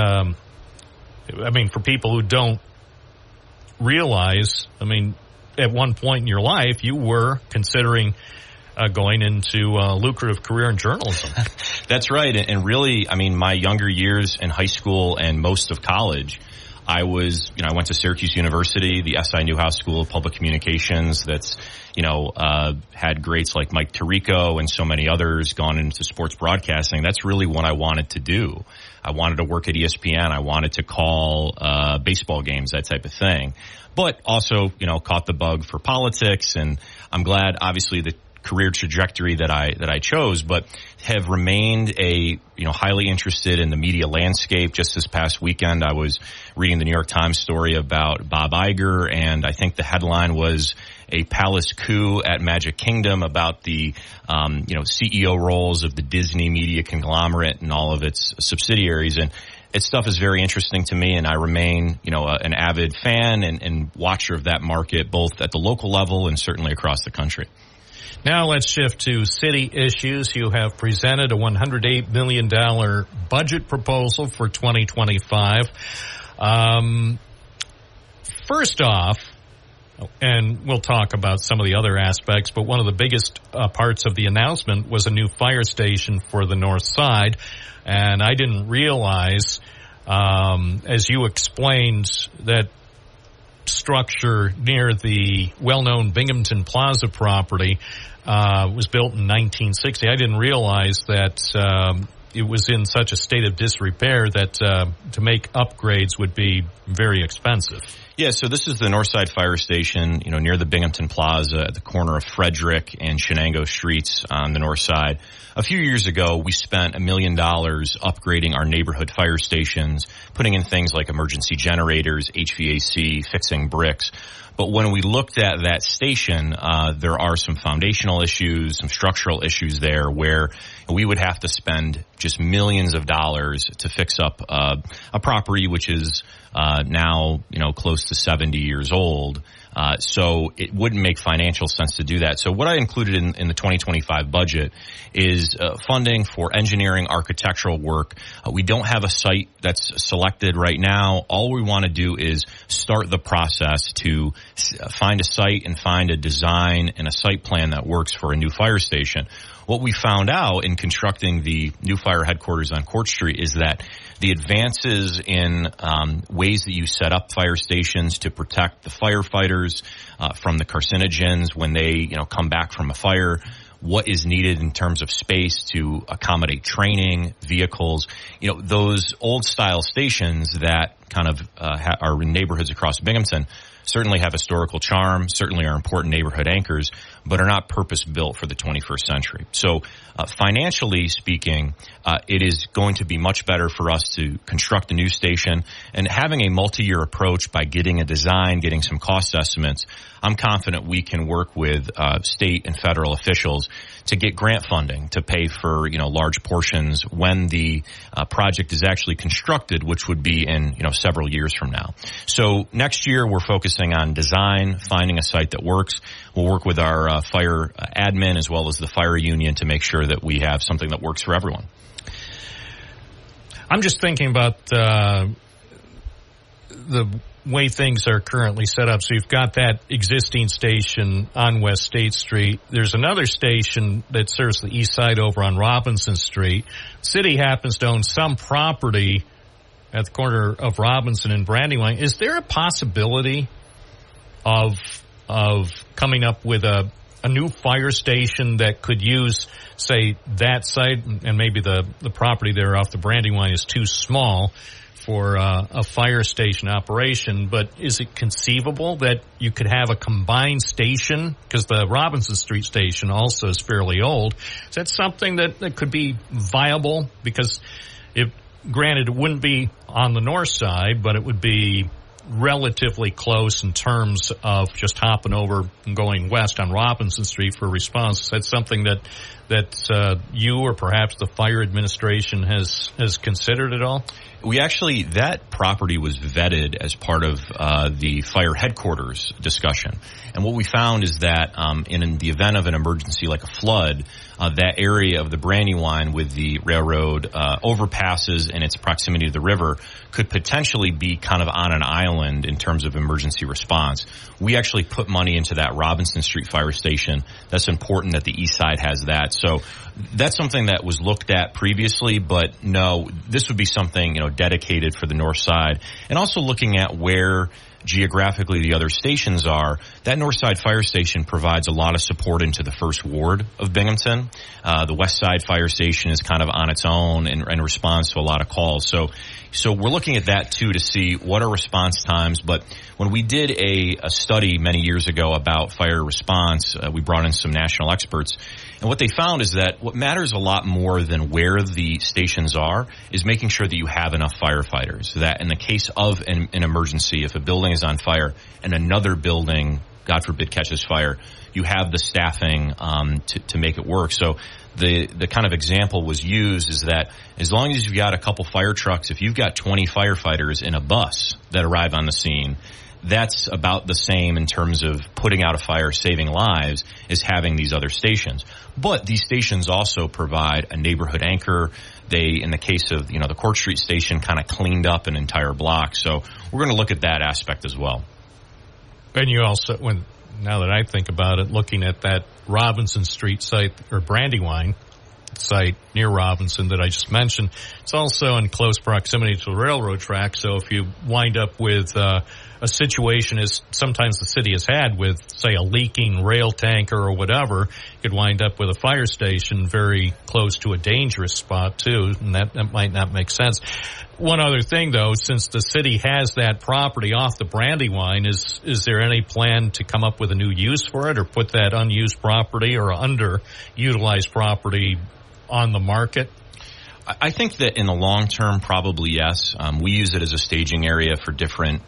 for people who don't realize, at one point in your life, you were considering going into a lucrative career in journalism. That's right. And really, my younger years in high school and most of college, I went to Syracuse University, the S.I. Newhouse School of Public Communications that's, had greats like Mike Tirico and so many others gone into sports broadcasting. That's really what I wanted to do. I wanted to work at ESPN. I wanted to call baseball games, that type of thing. But also, caught the bug for politics, and I'm glad, obviously, the career trajectory that I chose, but have remained highly interested in the media landscape. Just this past weekend, I was reading the New York Times story about Bob Iger, and I think the headline was a palace coup at Magic Kingdom about the CEO roles of the Disney media conglomerate and all of its subsidiaries. And its stuff is very interesting to me, and I remain, an avid fan and watcher of that market, both at the local level and certainly across the country. Now let's shift to city issues. You have presented a $108 million budget proposal for 2025. First off, and we'll talk about some of the other aspects, but one of the biggest parts of the announcement was a new fire station for the north side. And I didn't realize, as you explained, that structure near the well-known Binghamton Plaza property was built in 1960. I didn't realize that it was in such a state of disrepair that to make upgrades would be very expensive. Yeah, so this is the Northside Fire Station, near the Binghamton Plaza at the corner of Frederick and Shenango Streets on the north side. A few years ago, we spent $1 million upgrading our neighborhood fire stations, putting in things like emergency generators, HVAC, fixing bricks. But when we looked at that station, there are some foundational issues, some structural issues there where we would have to spend just millions of dollars to fix up a property which is now, close to 70 years old. So it wouldn't make financial sense to do that. So what I included in the 2025 budget is funding for engineering, architectural work. We don't have a site that's selected right now. All we want to do is start the process to find a site and find a design and a site plan that works for a new fire station. What we found out in constructing the new fire headquarters on Court Street is that the advances in ways that you set up fire stations to protect the firefighters from the carcinogens when they come back from a fire, what is needed in terms of space to accommodate training, vehicles. Those old style stations that kind of are in neighborhoods across Binghamton certainly have historical charm, certainly are important neighborhood anchors, but are not purpose-built for the 21st century. So financially speaking, it is going to be much better for us to construct a new station, and having a multi-year approach by getting a design, getting some cost estimates. I'm confident we can work with state and federal officials to get grant funding to pay for large portions when the project is actually constructed, which would be in several years from now. So next year we're focusing on design, finding a site that works. We'll work with our fire admin as well as the fire union to make sure that we have something that works for everyone. I'm just thinking about the way things are currently set up. So you've got that existing station on West State Street. There's another station that serves the east side over on Robinson Street. City happens to own some property at the corner of Robinson and Brandywine. Is there a possibility of coming up with a new fire station that could use, say, that site, and maybe the property there off the Brandywine is too small for a fire station operation, but is it conceivable that you could have a combined station? Because the Robinson Street station also is fairly old. Is that something that could be viable? Because granted, it wouldn't be on the north side, but it would be relatively close in terms of just hopping over and going west on Robinson Street for response. Is that something that you or perhaps the fire administration has considered at all? That property was vetted as part of the fire headquarters discussion. And what we found is that in the event of an emergency like a flood, that area of the Brandywine with the railroad overpasses and its proximity to the river could potentially be kind of on an island in terms of emergency response. We actually put money into that Robinson Street fire station. That's important that the east side has that. So that's something that was looked at previously, but no, this would be something, dedicated for the north side. And also looking at where geographically the other stations are. That North Side Fire Station provides a lot of support into the first ward of Binghamton. The West Side Fire Station is kind of on its own and responds to a lot of calls. So we're looking at that too to see what are response times. But when we did a study many years ago about fire response, we brought in some national experts. And what they found is that what matters a lot more than where the stations are is making sure that you have enough firefighters. That in the case of an emergency, if a building is on fire and another building, God forbid, catches fire, you have the staffing to make it work. So the kind of example was used is that as long as you've got a couple fire trucks, if you've got 20 firefighters in a bus that arrive on the scene, that's about the same in terms of putting out a fire, saving lives, as having these other stations. But these stations also provide a neighborhood anchor. They, in the case of, the Court Street station, kind of cleaned up an entire block. So we're going to look at that aspect as well. And you also, now that I think about it, looking at that Robinson Street site, or Brandywine site near Robinson that I just mentioned, it's also in close proximity to the railroad track. So if you wind up with a situation as sometimes the city has had with, say, a leaking rail tanker or whatever, you could wind up with a fire station very close to a dangerous spot too, and that might not make sense. One other thing, though, since the city has that property off the Brandywine, is there any plan to come up with a new use for it or put that unused property or underutilized property on the market? I think that in the long term, probably yes. We use it as a staging area for different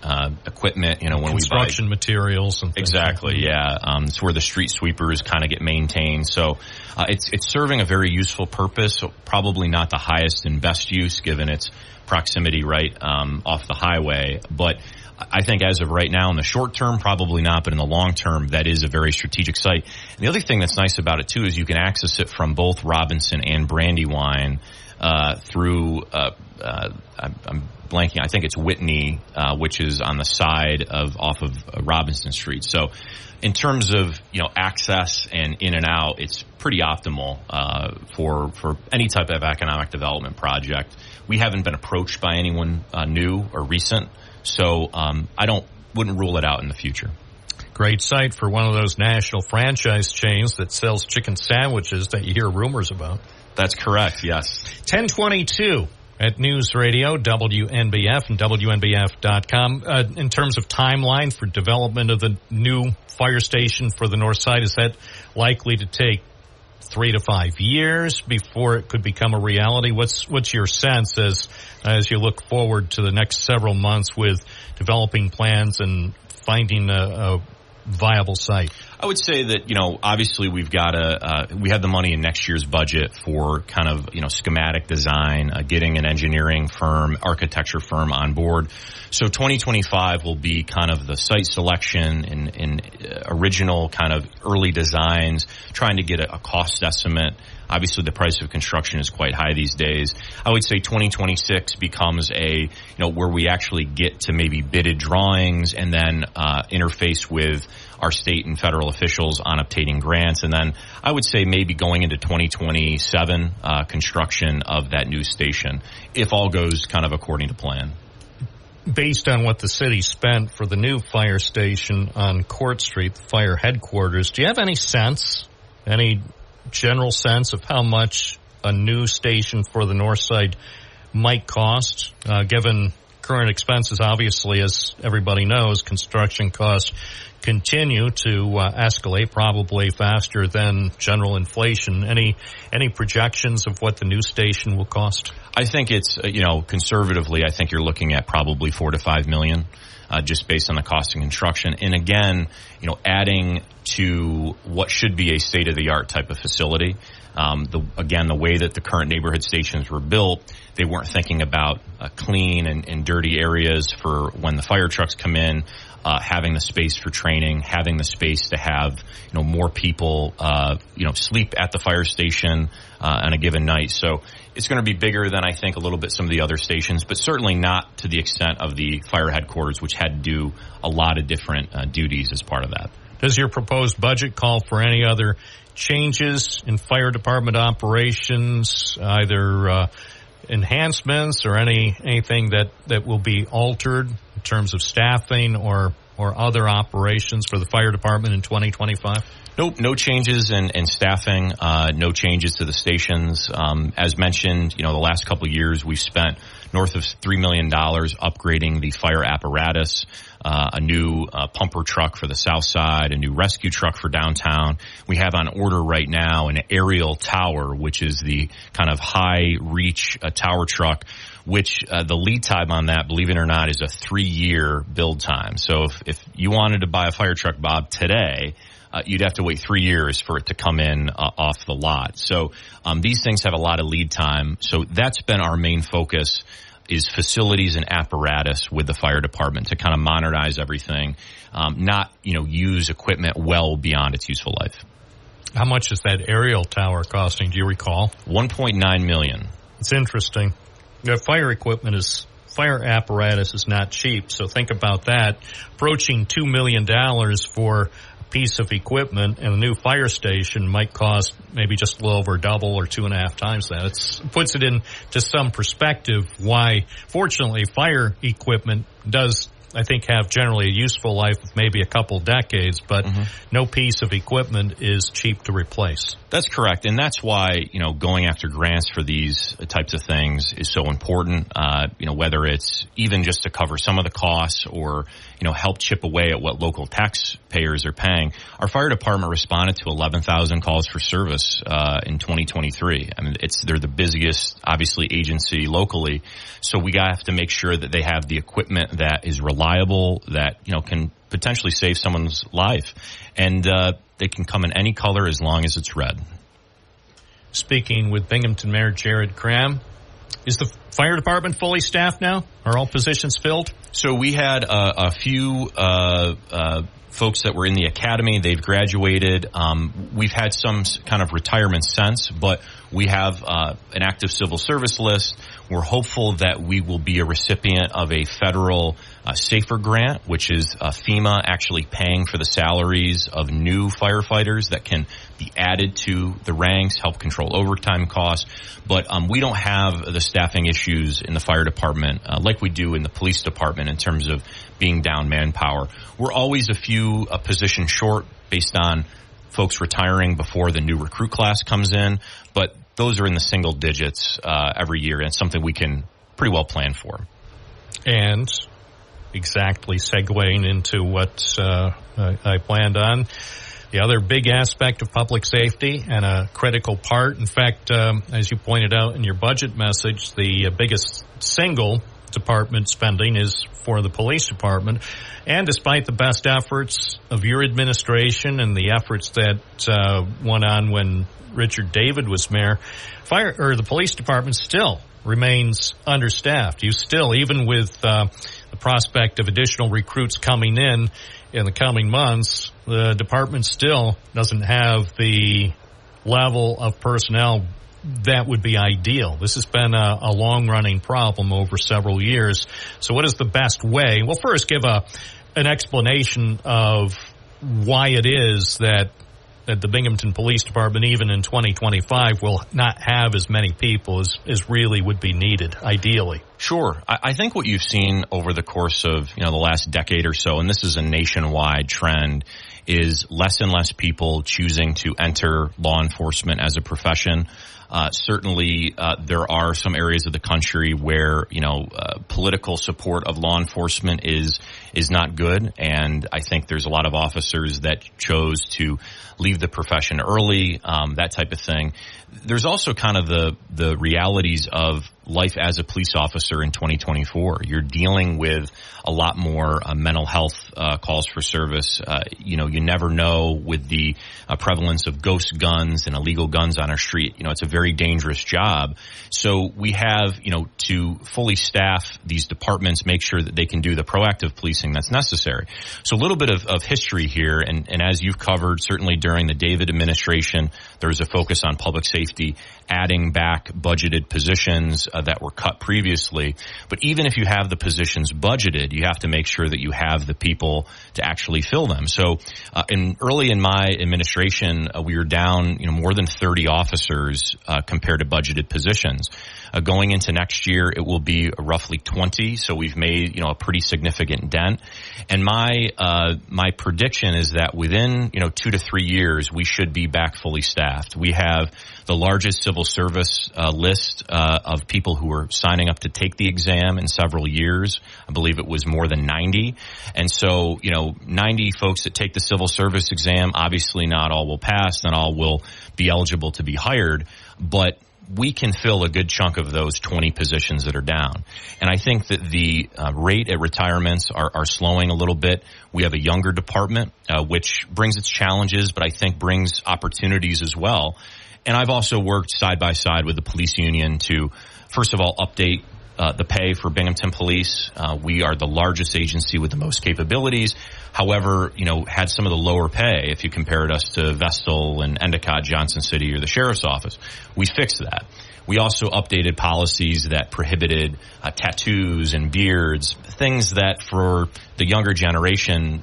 equipment. When construction materials and things. Exactly, yeah. It's where the street sweepers kind of get maintained. So it's serving a very useful purpose. So probably not the highest and best use given its proximity right off the highway, but I think as of right now, in the short term, probably not, but in the long term, that is a very strategic site. And the other thing that's nice about it too is you can access it from both Robinson and Brandywine through I'm blanking. I think it's Whitney, which is on the side off of Robinson Street. So, in terms of access and in and out, it's pretty optimal for any type of economic development project. We haven't been approached by anyone new or recent, so I wouldn't rule it out in the future. Great site for one of those national franchise chains that sells chicken sandwiches that you hear rumors about. That's correct, yes. 1022 at News Radio, WNBF and WNBF.com. In terms of timeline for development of the new fire station for the north side, is that likely to take 3 to 5 years before it could become a reality? What's your sense as you look forward to the next several months with developing plans and finding a viable site? I would say that, obviously we have the money in next year's budget for kind of, schematic design, getting an engineering firm, architecture firm on board. So 2025 will be kind of the site selection and original kind of early designs, trying to get a cost estimate. Obviously, the price of construction is quite high these days. I would say 2026 becomes where we actually get to maybe bidded drawings and then interface with our state and federal officials on obtaining grants. And then I would say maybe going into 2027 construction of that new station, if all goes kind of according to plan. Based on what the city spent for the new fire station on Court Street, the fire headquarters, do you have any general sense of how much a new station for the north side might cost, given current expenses? Obviously, as everybody knows, construction costs continue to escalate, probably faster than general inflation. Any projections of what the new station will cost? I think it's, conservatively, I think you're looking at probably $4 to $5 million, just based on the cost of construction. And again, adding to what should be a state-of-the-art type of facility. The way that the current neighborhood stations were built, they weren't thinking about clean and dirty areas for when the fire trucks come in, having the space for training, having the space to have, more people, sleep at the fire station on a given night. So it's going to be bigger than I think a little bit some of the other stations, but certainly not to the extent of the fire headquarters, which had to do a lot of different duties as part of that. Does your proposed budget call for any other changes in fire department operations, either enhancements or anything that will be altered in terms of staffing or other operations for the fire department in 2025? Nope, no changes in staffing, no changes to the stations. As mentioned, the last couple of years we've spent north of $3 million upgrading the fire apparatus, a new pumper truck for the south side, a new rescue truck for downtown. We have on order right now an aerial tower, which is the kind of high reach tower truck, which the lead time on that, believe it or not, is a 3-year build time. So if you wanted to buy a fire truck, Bob, today, you'd have to wait 3 years for it to come in off the lot. So these things have a lot of lead time. So that's been our main focus, is facilities and apparatus with the fire department to kind of modernize everything, not use equipment well beyond its useful life. How much is that aerial tower costing? Do you recall? $1.9 million. It's interesting. Fire apparatus is not cheap, so think about that. Approaching $2 million for piece of equipment, and a new fire station might cost maybe just a little over double or 2.5 times that. It puts it into some perspective why, fortunately, fire equipment does, I think, have generally a useful life of maybe a couple decades, but no piece of equipment is cheap to replace. That's correct, and that's why, going after grants for these types of things is so important, whether it's even just to cover some of the costs or, help chip away at what local taxpayers are paying. Our fire department responded to 11,000 calls for service in 2023. I mean, they're the busiest, obviously, agency locally, so we have to make sure that they have the equipment that is reliable, that, can potentially save someone's life. And they can come in any color as long as it's red. Speaking with Binghamton Mayor Jared Cram, is the fire department fully staffed now? Are all positions filled? So we had a few folks that were in the academy. They've graduated. We've had some kind of retirement since, but we have an active civil service list. We're hopeful that we will be a recipient of a federal SAFER grant, which is FEMA actually paying for the salaries of new firefighters that can be added to the ranks, help control overtime costs. But we don't have the staffing issues in the fire department like we do in the police department in terms of being down manpower. We're always a few positions short based on folks retiring before the new recruit class comes in, but those are in the single digits every year, and it's something we can pretty well plan for. And exactly segueing into what I planned on, the other big aspect of public safety and a critical part, in fact, as you pointed out in your budget message, the biggest single department spending is for the police department. And despite the best efforts of your administration and the efforts that went on when Richard David was mayor, the police department still remains understaffed. You still, even with the prospect of additional recruits coming in the coming months, the department still doesn't have the level of personnel that would be ideal. This has been a long-running problem over several years. So what is the best way? Well, first, give an explanation of why it is that the Binghamton Police Department, even in 2025, will not have as many people as really would be needed, ideally. Sure. I think what you've seen over the course of the last decade or so, and this is a nationwide trend, is less and less people choosing to enter law enforcement as a profession. Certainly, there are some areas of the country where, political support of law enforcement is not good. And I think there's a lot of officers that chose to leave the profession early, that type of thing. There's also kind of the realities of life as a police officer in 2024. You're dealing with a lot more mental health calls for service. You never know with the prevalence of ghost guns and illegal guns on our street. It's a very dangerous job. So we have, to fully staff these departments, make sure that they can do the proactive policing that's necessary. So a little bit of history here, and as you've covered, certainly during the David administration, there was a focus on public safety, adding back budgeted positions that were cut previously. But even if you have the positions budgeted, you have to make sure that you have the people to actually fill them. So early in my administration, we were down more than 30 officers compared to budgeted positions. Going into next year, it will be roughly 20. So we've made a pretty significant dent. And my prediction is that within 2 to 3 years, we should be back fully staffed. We have the largest civil service list of people who are signing up to take the exam in several years. I believe it was more than 90. And so, 90 folks that take the civil service exam, obviously not all will pass, not all will be eligible to be hired, but we can fill a good chunk of those 20 positions that are down. And I think that the rate at retirements are slowing a little bit. We have a younger department, which brings its challenges, but I think brings opportunities as well. And I've also worked side by side with the police union to, first of all, update the pay for Binghamton Police. We are the largest agency with the most capabilities. However, had some of the lower pay if you compared us to Vestal and Endicott, Johnson City, or the Sheriff's Office. We fixed that. We also updated policies that prohibited tattoos and beards, things that for the younger generation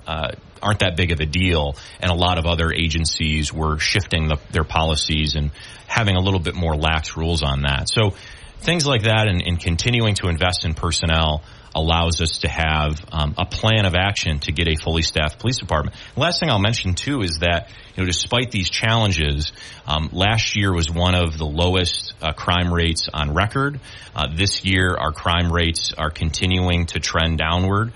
aren't that big of a deal, and a lot of other agencies were shifting their policies and having a little bit more lax rules on that. So things like that and continuing to invest in personnel allows us to have a plan of action to get a fully staffed police department. The last thing I'll mention, too, is that despite these challenges, last year was one of the lowest crime rates on record. This year, our crime rates are continuing to trend downward.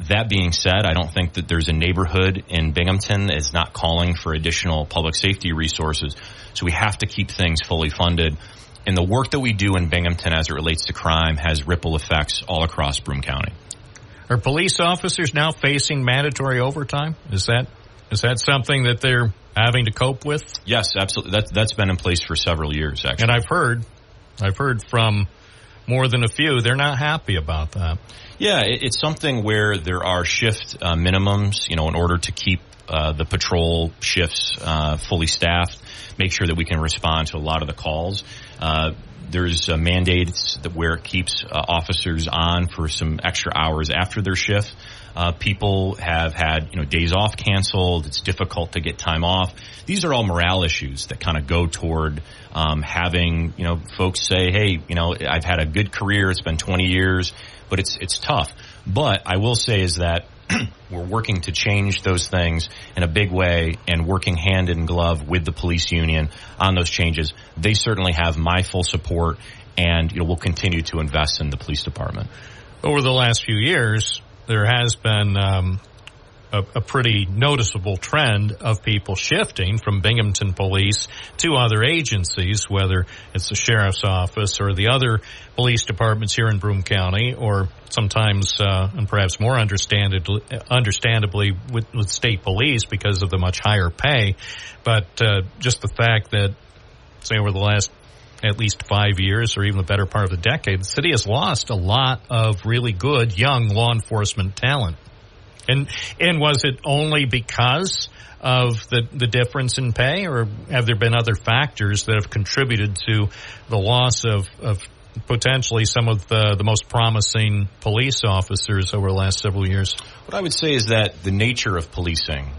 That being said, I don't think that there's a neighborhood in Binghamton that is not calling for additional public safety resources. So we have to keep things fully funded. And the work that we do in Binghamton as it relates to crime has ripple effects all across Broome County. Are police officers now facing mandatory overtime? Is that something that they're having to cope with? Yes, absolutely. That's been in place for several years, actually. And I've heard from more than a few, they're not happy about that. Yeah, it's something where there are shift minimums, in order to keep the patrol shifts fully staffed, make sure that we can respond to a lot of the calls. There's mandates where it keeps officers on for some extra hours after their shift. People have had, days off canceled. It's difficult to get time off. These are all morale issues that kind of go toward having, folks say, hey, I've had a good career. It's been 20 years, but it's tough. But I will say is that we're working to change those things in a big way and working hand in glove with the police union on those changes. They certainly have my full support, and we'll continue to invest in the police department. Over the last few years, there has been a pretty noticeable trend of people shifting from Binghamton Police to other agencies, whether it's the sheriff's office or the other police departments here in Broome County, or sometimes, and perhaps more understandably with state police because of the much higher pay. But just the fact that, say, over the last at least 5 years or even the better part of a decade, the city has lost a lot of really good young law enforcement talent. And was it only because of the difference in pay, or have there been other factors that have contributed to the loss of potentially some of the most promising police officers over the last several years? What I would say is that the nature of policing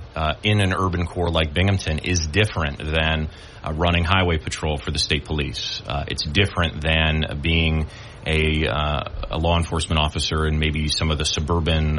in an urban core like Binghamton is different than running highway patrol for the state police. It's different than being a law enforcement officer in maybe some of the suburban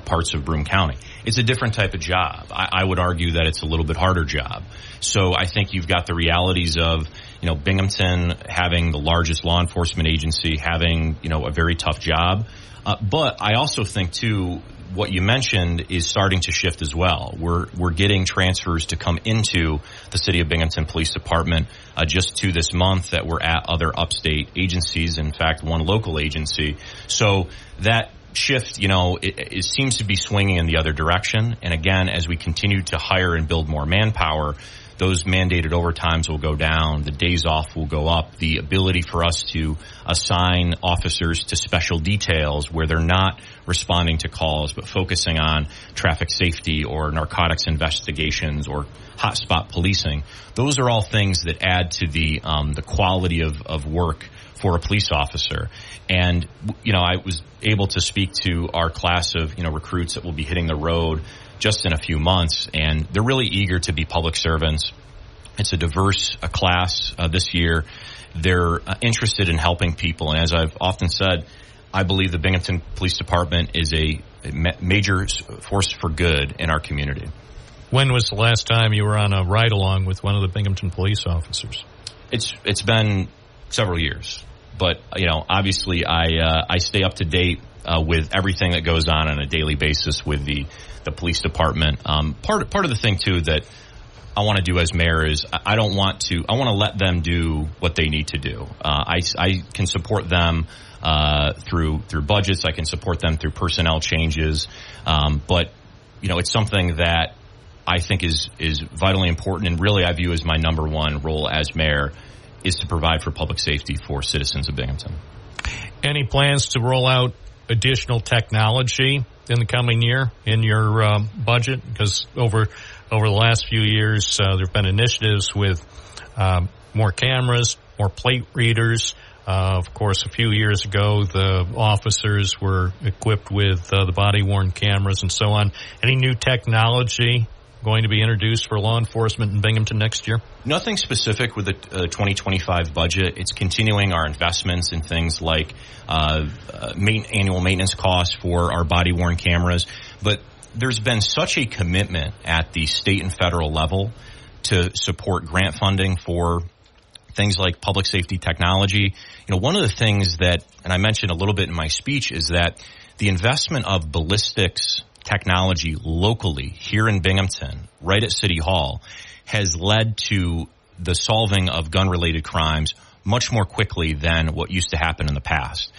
parts of Broome County. It's a different type of job. I would argue that it's a little bit harder job. So I think you've got the realities of, Binghamton having the largest law enforcement agency, having, a very tough job. But I also think, too, what you mentioned is starting to shift as well. We're getting transfers to come into the City of Binghamton Police Department just to this month that were at other upstate agencies, in fact, one local agency. So that shift, it seems to be swinging in the other direction. And again, as we continue to hire and build more manpower, those mandated overtimes will go down, the days off will go up, the ability for us to assign officers to special details where they're not responding to calls but focusing on traffic safety or narcotics investigations or hotspot policing. Those are all things that add to the quality of work for a police officer. And, I was able to speak to our class of, recruits that will be hitting the road just in a few months, and they're really eager to be public servants. It's a diverse class this year. They're interested in helping people, and as I've often said, I believe the Binghamton Police Department is a major force for good in our community. When was the last time you were on a ride-along with one of the Binghamton police officers? It's been several years, but obviously I stay up to date with everything that goes on a daily basis with the police department. Part of the thing too that I want to do as mayor is I want to let them do what they need to do. I can support them through budgets. I can support them through personnel changes. But it's something that I think is vitally important, and really I view as my number one role as mayor is to provide for public safety for citizens of Binghamton. Any plans to roll out additional technology in the coming year in your budget? Because over the last few years, there have been initiatives with more cameras, more plate readers. Of course, a few years ago, the officers were equipped with the body-worn cameras and so on. Any new technology going to be introduced for law enforcement in Binghamton next year? Nothing specific with the 2025 budget. It's continuing our investments in things like annual maintenance costs for our body-worn cameras. But there's been such a commitment at the state and federal level to support grant funding for things like public safety technology. One of the things that, and I mentioned a little bit in my speech, is that the investment of ballistics technology locally here in Binghamton, right at City Hall, has led to the solving of gun-related crimes much more quickly than what used to happen in the past.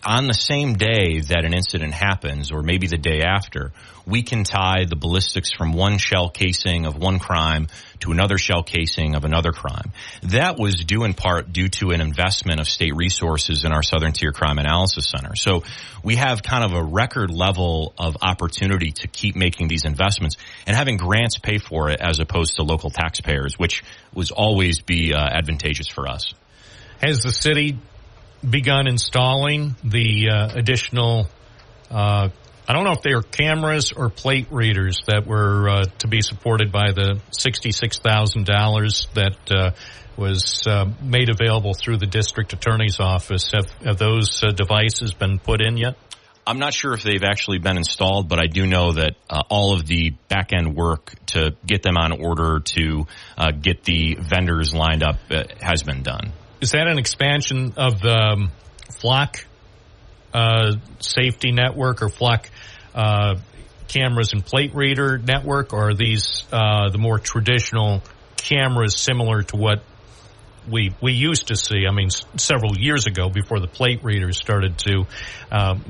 On the same day that an incident happens, or maybe the day after, we can tie the ballistics from one shell casing of one crime to another shell casing of another crime. That was due in part due to an investment of state resources in our Southern Tier Crime Analysis Center. So we have kind of a record level of opportunity to keep making these investments and having grants pay for it as opposed to local taxpayers, which was always be advantageous for us. Has the city begun installing the additional, I don't know if they are cameras or plate readers that were to be supported by the $66,000 that was made available through the district attorney's office. Have those devices been put in yet? I'm not sure if they've actually been installed, but I do know that all of the back-end work to get them on order, to get the vendors lined up has been done. Is that an expansion of the Flock safety network or Flock cameras and plate reader network, or are these the more traditional cameras similar to what we used to see? I mean, several years ago, before the plate readers started to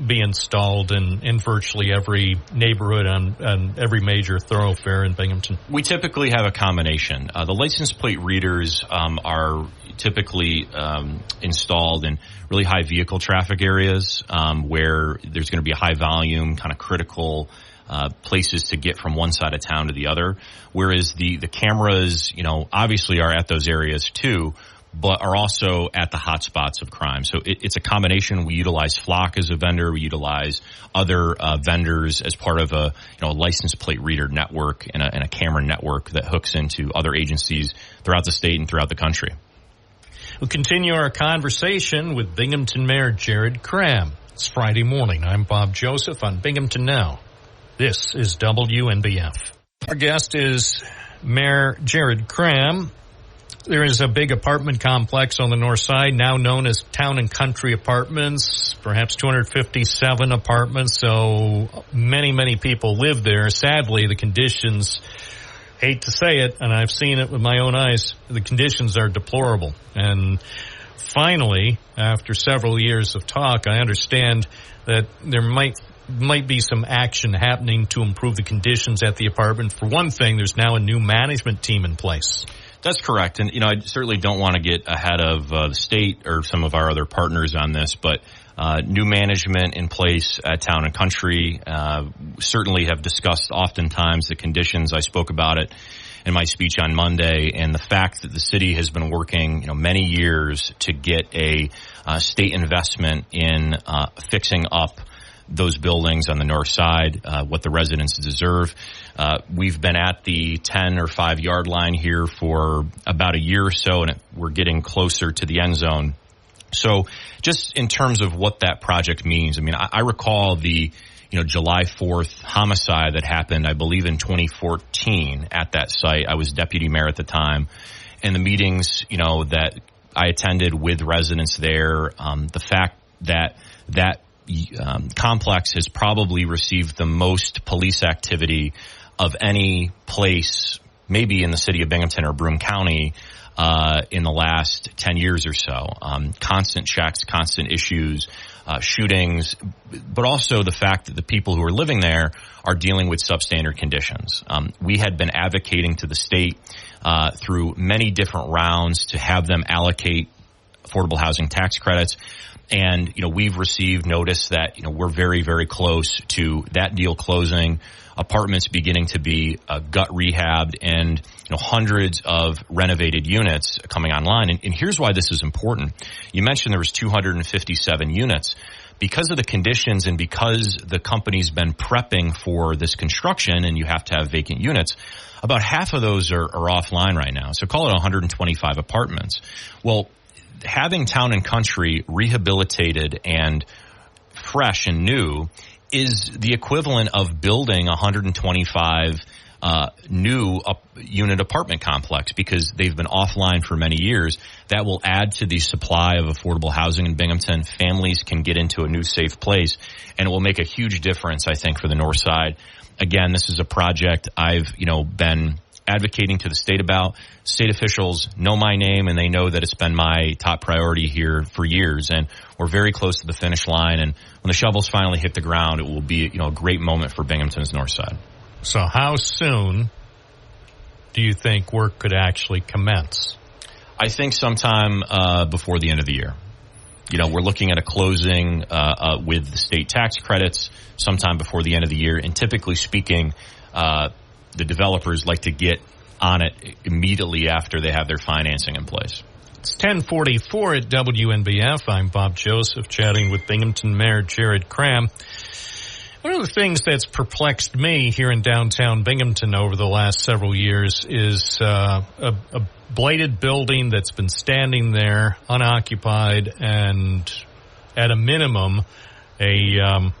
be installed in virtually every neighborhood on every major thoroughfare in Binghamton. We typically have a combination. The license plate readers are typically installed in really high vehicle traffic areas where there's going to be a high volume, kind of critical places to get from one side of town to the other, whereas the cameras, obviously are at those areas too, but are also at the hot spots of crime. So it's a combination. We utilize Flock as a vendor. We utilize other vendors as part of a license plate reader network and a camera network that hooks into other agencies throughout the state and throughout the country. We'll continue our conversation with Binghamton Mayor Jared Cram. It's Friday morning. I'm Bob Joseph on Binghamton Now. This is WNBF. Our guest is Mayor Jared Cram. There is a big apartment complex on the north side, now known as Town and Country Apartments, perhaps 257 apartments, so many people live there. Sadly, the conditions, hate to say it, and I've seen it with my own eyes, the conditions are deplorable. And finally, after several years of talk, I understand that there might be some action happening to improve the conditions at the apartment. For one thing, there's now a new management team in place. That's correct. And, I certainly don't want to get ahead of the state or some of our other partners on this, but new management in place at Town and Country. Certainly have discussed oftentimes the conditions. I spoke about it in my speech on Monday, and the fact that the city has been working, many years to get a state investment in fixing up those buildings on the north side, what the residents deserve. We've been at the 10 or 5 yard line here for about a year or so, and we're getting closer to the end zone. So just in terms of what that project means, I recall the July 4th homicide that happened, I believe, in 2014 at that site. I was deputy mayor at the time, and the meetings, that I attended with residents there, the fact that complex has probably received the most police activity of any place, maybe in the city of Binghamton or Broome County, in the last 10 years or so. Constant checks, constant issues, shootings, but also the fact that the people who are living there are dealing with substandard conditions. We had been advocating to the state through many different rounds to have them allocate affordable housing tax credits. And, we've received notice that, we're very, very close to that deal closing, apartments beginning to be gut rehabbed, and, hundreds of renovated units coming online. And here's why this is important. You mentioned there was 257 units. Because of the conditions and because the company's been prepping for this construction and you have to have vacant units, about half of those are offline right now. So call it 125 apartments. Well, having Town and Country rehabilitated and fresh and new is the equivalent of building 125 new unit apartment complex, because they've been offline for many years. That will add to the supply of affordable housing in Binghamton. Families can get into a new safe place, and it will make a huge difference, I think, for the north side. Again, this is a project I've, been advocating to the state about. State officials know my name, and they know that it's been my top priority here for years, and we're very close to the finish line. And when the shovels finally hit the ground, it will be, a great moment for Binghamton's north side. So how soon do you think work could actually commence? I think sometime before the end of the year. We're looking at a closing with the state tax credits sometime before the end of the year. And typically speaking, the developers like to get on it immediately after they have their financing in place. It's 10:44 at WNBF. I'm Bob Joseph, chatting with Binghamton Mayor Jared Cram. One of the things that's perplexed me here in downtown Binghamton over the last several years is a blighted building that's been standing there unoccupied, and at a minimum, it's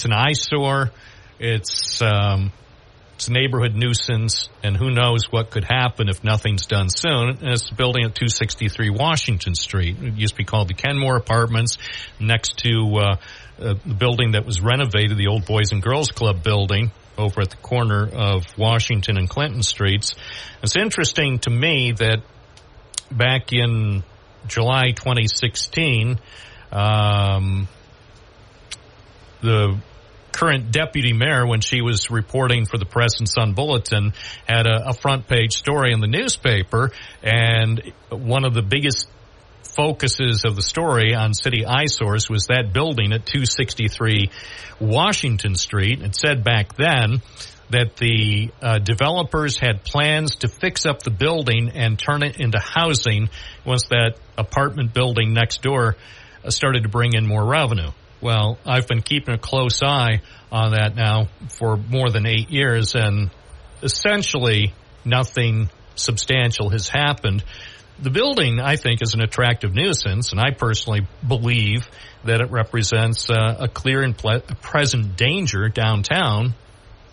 an eyesore. It's a neighborhood nuisance, and who knows what could happen if nothing's done soon. And it's a building at 263 Washington Street. It used to be called the Kenmore Apartments, next to the building that was renovated, the old Boys and Girls Club building over at the corner of Washington and Clinton Streets. It's interesting to me that back in July 2016, the current deputy mayor, when she was reporting for the Press and Sun Bulletin, had a front page story in the newspaper, and one of the biggest focuses of the story on city eyesores was that building at 263 Washington Street. It said back then that the developers had plans to fix up the building and turn it into housing once that apartment building next door started to bring in more revenue. Well, I've been keeping a close eye on that now for more than 8 years, and essentially nothing substantial has happened. The building, I think, is an attractive nuisance, and I personally believe that it represents a clear and present danger downtown.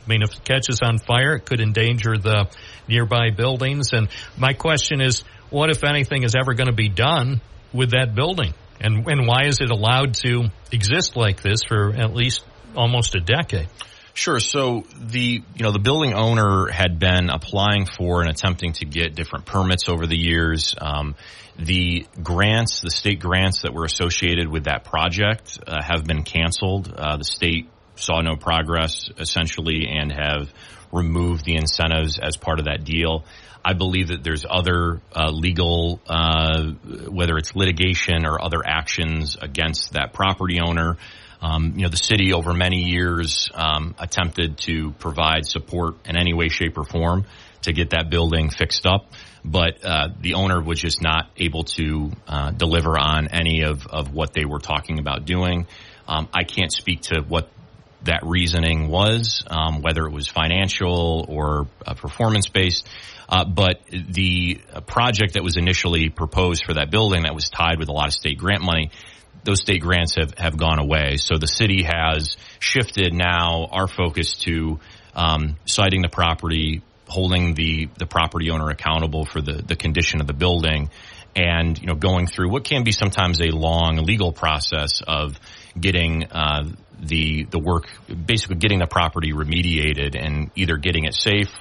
I mean, if it catches on fire, it could endanger the nearby buildings. And my question is, what, if anything, is ever going to be done with that building? And why is it allowed to exist like this for at least almost a decade? Sure. So the building owner had been applying for and attempting to get different permits over the years. The state grants that were associated with that project have been canceled. The state saw no progress, essentially, and have removed the incentives as part of that deal. I believe that there's other legal, whether it's litigation or other actions against that property owner. The city over many years attempted to provide support in any way, shape, or form to get that building fixed up, but the owner was just not able to deliver on any of what they were talking about doing. I can't speak to what that reasoning was, whether it was financial or performance-based. But the project that was initially proposed for that building that was tied with a lot of state grant money, those state grants have gone away. So the city has shifted now our focus to citing the property, holding the property owner accountable for the condition of the building, and going through what can be sometimes a long legal process of getting the work, basically getting the property remediated and either getting it safe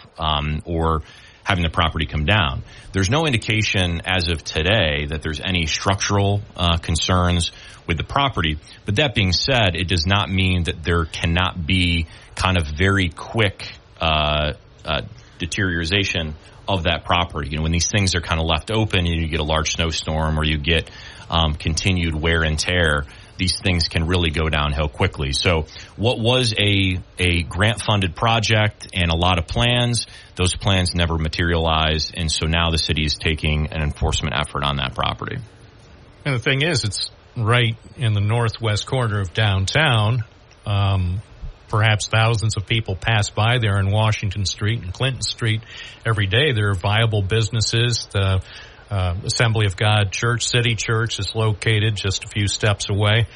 or having the property come down. There's no indication as of today that there's any structural concerns with the property. But that being said, it does not mean that there cannot be kind of very quick deterioration of that property. When these things are kind of left open and you get a large snowstorm or you get continued wear and tear, these things can really go downhill quickly. So what was a grant-funded project and a lot of plans, those plans never materialized, and so now the city is taking an enforcement effort on that property. And the thing is, it's right in the northwest corner of downtown. Perhaps thousands of people pass by there in Washington Street and Clinton Street every day. There are viable businesses. The Assembly of God Church, City Church, is located just a few steps away.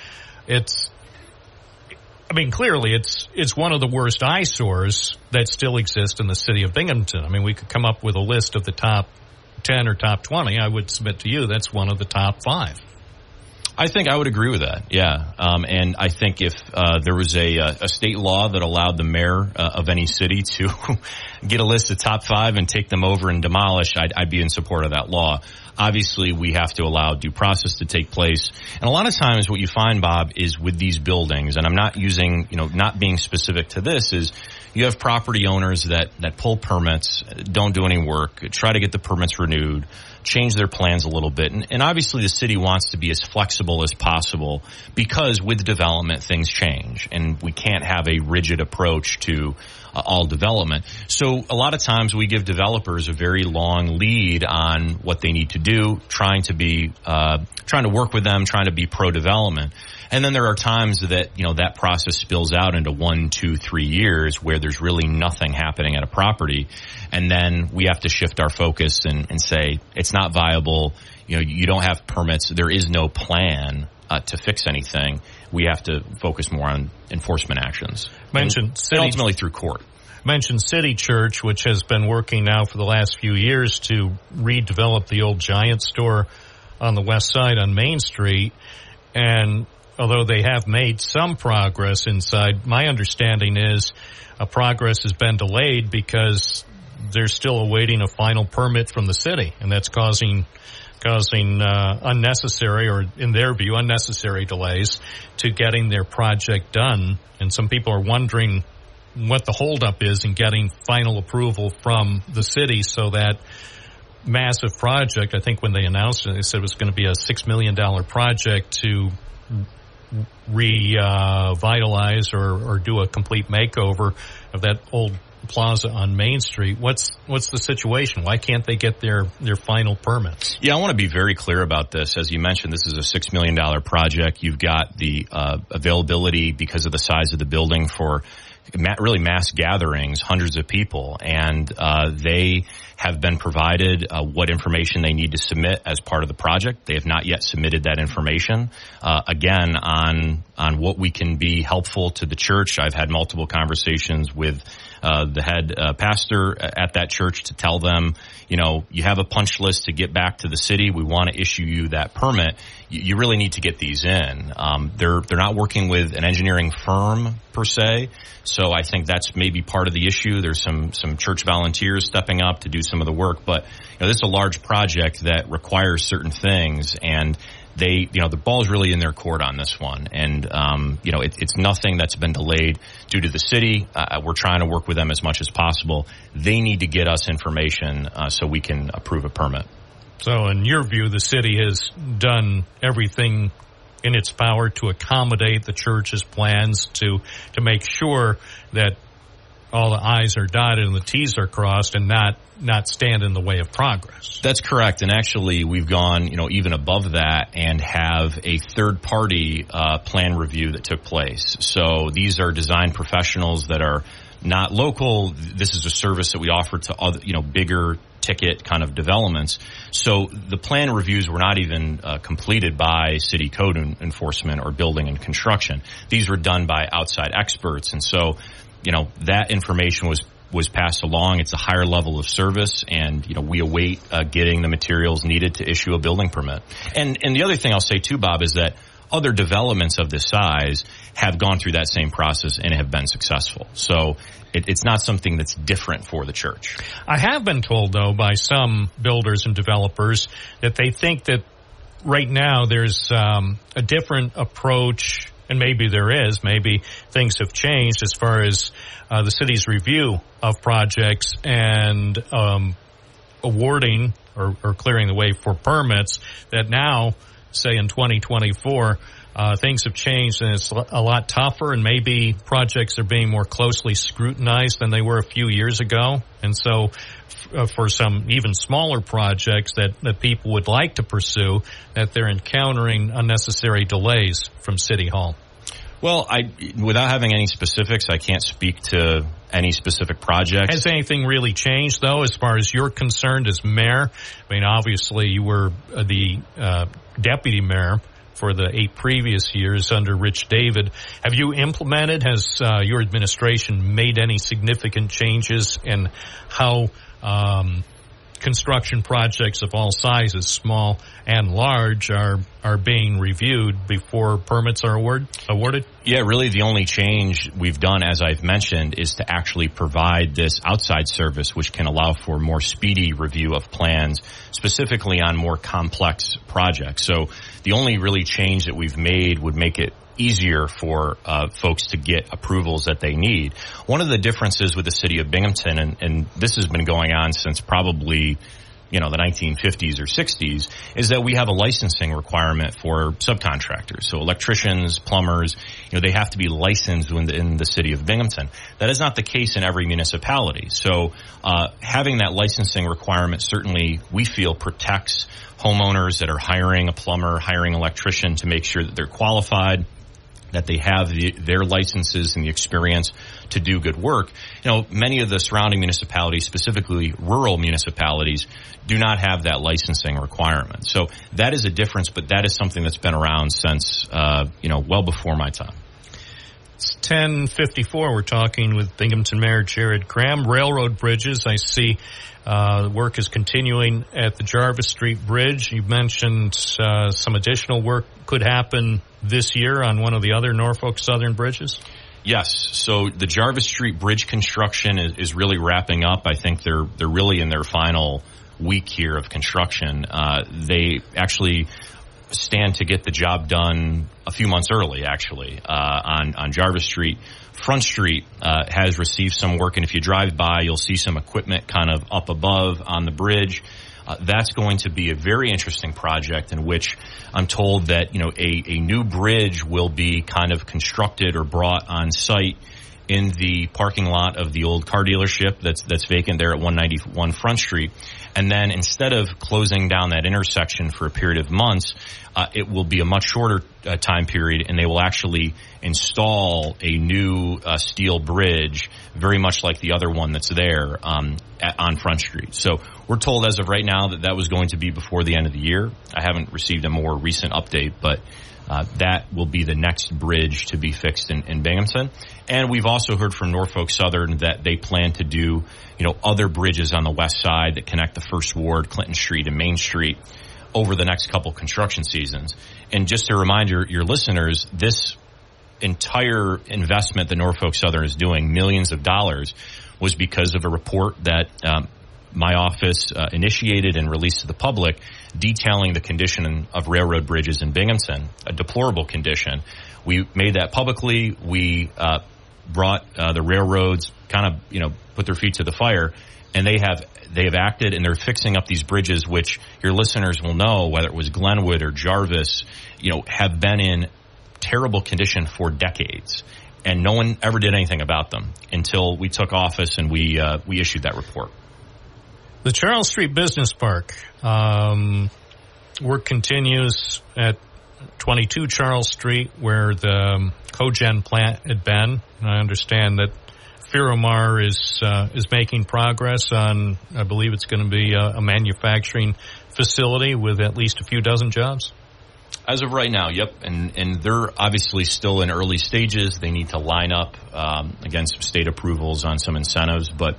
Clearly it's one of the worst eyesores that still exist in the city of Binghamton. I mean, we could come up with a list of the top 10 or top 20. I would submit to you that's one of the top 5. I think I would agree with that, yeah. And I think if there was a state law that allowed the mayor of any city to get a list of top 5 and take them over and demolish, I'd be in support of that law. Obviously, we have to allow due process to take place. And a lot of times what you find, Bob, is with these buildings, and I'm not using, not being specific to this, is you have property owners that pull permits, don't do any work, try to get the permits renewed, change their plans a little bit. And obviously the city wants to be as flexible as possible because with development things change and we can't have a rigid approach to all development. So a lot of times we give developers a very long lead on what they need to do, trying to work with them, trying to be pro-development. And then there are times that, that process spills out into 1, 2, 3 years where there's really nothing happening at a property. And then we have to shift our focus and say, it's not viable. You don't have permits. There is no plan to fix anything. We have to focus more on enforcement actions. And ultimately through court. Mentioned City Church, which has been working now for the last few years to redevelop the old Giant store on the west side on Main Street. And although they have made some progress inside, my understanding is progress has been delayed because they're still awaiting a final permit from the city, and that's causing unnecessary, or in their view, unnecessary delays to getting their project done. And some people are wondering what the holdup is in getting final approval from the city so that massive project, I think when they announced it, they said it was going to be a $6 million project to revitalize or do a complete makeover of that old plaza on Main Street. What's the situation? Why can't they get their final permits? Yeah, I want to be very clear about this. As you mentioned, this is a $6 million project. You've got the availability because of the size of the building for really mass gatherings, hundreds of people, and they have been provided what information they need to submit as part of the project. They have not yet submitted that information. Again, on what we can be helpful to the church, I've had multiple conversations with the head pastor at that church to tell them, you have a punch list to get back to the city. We want to issue you that permit. You really need to get these in. They're not working with an engineering firm per se, so I think that's maybe part of the issue. There's some church volunteers stepping up to do some of the work, but this is a large project that requires certain things, and the ball's really in their court on this one. And, it's nothing that's been delayed due to the city. We're trying to work with them as much as possible. They need to get us information so we can approve a permit. So in your view, the city has done everything in its power to accommodate the church's plans to make sure that all the I's are dotted and the T's are crossed and not stand in the way of progress. That's correct. And actually, we've gone, even above that and have a third-party plan review that took place. So these are design professionals that are not local. This is a service that we offer to other, bigger ticket kind of developments. So the plan reviews were not even completed by city code enforcement or building and construction. These were done by outside experts. And so, that information was passed along. It's a higher level of service, and we await getting the materials needed to issue a building permit. And the other thing I'll say too, Bob, is that other developments of this size have gone through that same process and have been successful. So it's not something that's different for the church. I have been told, though, by some builders and developers that they think that right now there's a different approach. And maybe there is. Maybe things have changed as far as the city's review of projects and awarding or clearing the way for permits, that now, say in 2024, things have changed and it's a lot tougher, and maybe projects are being more closely scrutinized than they were a few years ago. And so for some even smaller projects that people would like to pursue, that they're encountering unnecessary delays from City Hall. Well, without having any specifics, I can't speak to any specific projects. Has anything really changed, though, as far as you're concerned as mayor? I mean, obviously you were the deputy mayor for the 8 previous years under Rich David. Have you implemented, has your administration made any significant changes in how construction projects of all sizes, small and large, are being reviewed before permits are awarded? Yeah, really the only change we've done, as I've mentioned, is to actually provide this outside service which can allow for more speedy review of plans, specifically on more complex projects. So the only really change that we've made would make it easier for folks to get approvals that they need. One of the differences with the city of Binghamton, and this has been going on since probably the 1950s or 60s, is that we have a licensing requirement for subcontractors. So electricians, plumbers, they have to be licensed in the city of Binghamton. That is not the case in every municipality. So having that licensing requirement certainly, we feel, protects homeowners that are hiring a plumber, hiring an electrician to make sure that they're qualified, that they have their licenses and the experience to do good work. Many of the surrounding municipalities, specifically rural municipalities, do not have that licensing requirement. So that is a difference, but that is something that's been around since, well before my time. It's 10:54. We're talking with Binghamton Mayor Jared Graham. Railroad bridges, I see work is continuing at the Jarvis Street Bridge. You mentioned some additional work could happen this year on one of the other Norfolk Southern bridges? Yes. So the Jarvis Street Bridge construction is really wrapping up. I think they're really in their final week here of construction. They actually stand to get the job done a few months early, actually, on Jarvis Street. Front Street has received some work, and if you drive by, you'll see some equipment kind of up above on the bridge. That's going to be a very interesting project in which I'm told that, a new bridge will be kind of constructed or brought on site in the parking lot of the old car dealership that's vacant there at 191 Front Street. And then instead of closing down that intersection for a period of months, it will be a much shorter time period, and they will actually install a new steel bridge, very much like the other one that's there on Front Street. So we're told as of right now that was going to be before the end of the year. I haven't received a more recent update, but that will be the next bridge to be fixed in Binghamton. And we've also heard from Norfolk Southern that they plan to do, other bridges on the west side that connect the First Ward, Clinton Street, and Main Street over the next couple construction seasons. And just to remind your listeners, this entire investment that Norfolk Southern is doing, millions of dollars, was because of a report that my office initiated and released to the public detailing the condition of railroad bridges in Binghamton, a deplorable condition. We made that publicly. We brought the railroads kind of, put their feet to the fire, and they have acted, and they're fixing up these bridges, which your listeners will know, whether it was Glenwood or Jarvis, have been in terrible condition for decades. And no one ever did anything about them until we took office and we issued that report. The Charles Street Business Park, work continues at 22 Charles Street, where the cogen plant had been. And I understand that Ferromar is making progress on, I believe it's going to be a manufacturing facility with at least a few dozen jobs. As of right now, yep. And they're obviously still in early stages. They need to line up against some state approvals on some incentives. But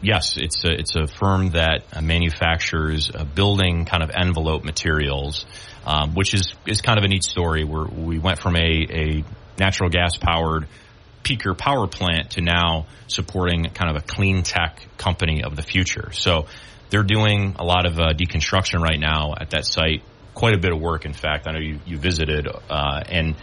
yes, it's a firm that manufactures building kind of envelope materials, which is kind of a neat story. We went from a natural gas powered peaker power plant to now supporting kind of a clean tech company of the future. So they're doing a lot of deconstruction right now at that site. Quite a bit of work, in fact. I know you visited, and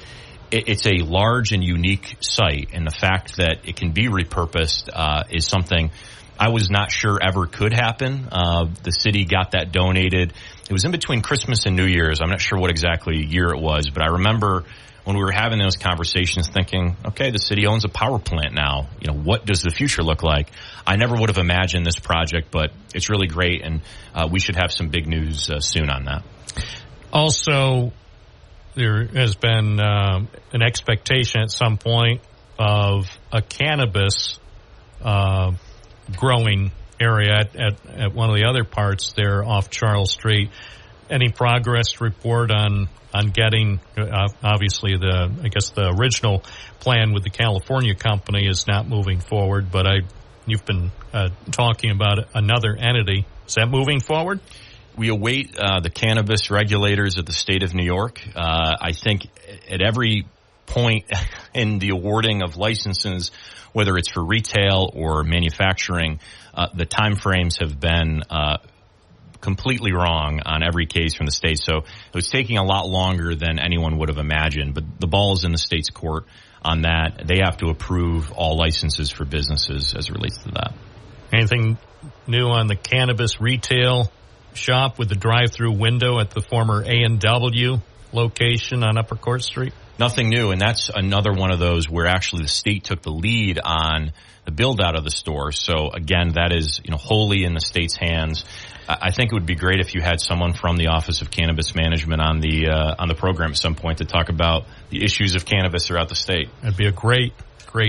it's a large and unique site, and the fact that it can be repurposed is something I was not sure ever could happen. The city got that donated. It was in between Christmas and New Year's. I'm not sure what exactly year it was, but I remember when we were having those conversations thinking, okay, the city owns a power plant now. What does the future look like? I never would have imagined this project, but it's really great, and we should have some big news soon on that. Also, there has been an expectation at some point of a cannabis growing area at one of the other parts there off Charles Street. Any progress to report on getting, obviously the original plan with the California company is not moving forward, but you've been talking about another entity. Is that moving forward? We await the cannabis regulators of the state of New York. I think at every point in the awarding of licenses, whether it's for retail or manufacturing, the timeframes have been completely wrong on every case from the state. So it was taking a lot longer than anyone would have imagined. But the ball is in the state's court on that. They have to approve all licenses for businesses as it relates to that. Anything new on the cannabis retail shop with the drive-through window at the former A&W location on Upper Court Street? Nothing new, and that's another one of those where actually the state took the lead on the build-out of the store. So, again, that is wholly in the state's hands. I think it would be great if you had someone from the Office of Cannabis Management on the program at some point to talk about the issues of cannabis throughout the state. That'd be a great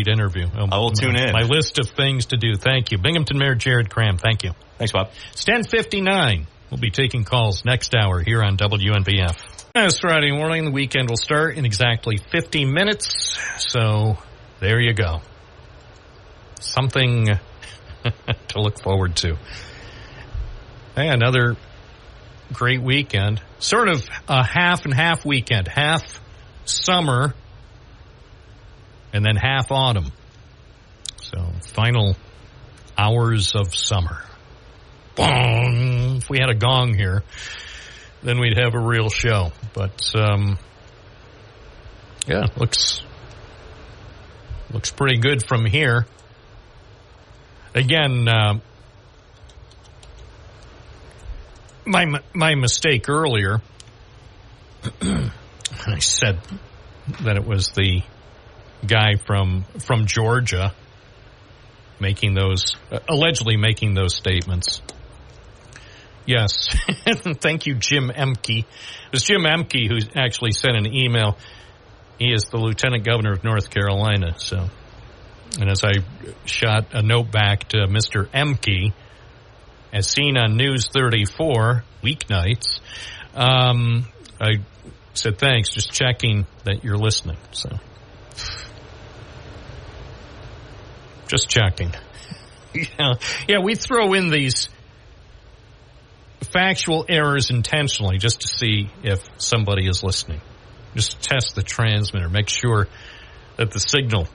interview. I will tune in. My list of things to do. Thank you. Binghamton Mayor Jared Cram, thank you. Thanks, Bob. It's 10:59. We'll be taking calls next hour here on WNBF. It's Friday morning. The weekend will start in exactly 50 minutes. So there you go. Something to look forward to. Hey, another great weekend. Sort of a half and half weekend. Half summer and then half autumn. So final hours of summer. Bong! If we had a gong here, then we'd have a real show. But, yeah, looks pretty good from here. Again, my mistake earlier, I said that it was the guy from Georgia allegedly making those statements. Yes. Thank you, Jim Emke. It was Jim Emke who actually sent an email. He is the Lieutenant Governor of North Carolina. So, and as I shot a note back to Mr. Emke, as seen on News 34 weeknights, I said, thanks, just checking that you're listening. So, just checking. Yeah, we throw in these factual errors intentionally just to see if somebody is listening. Just test the transmitter, make sure that the signal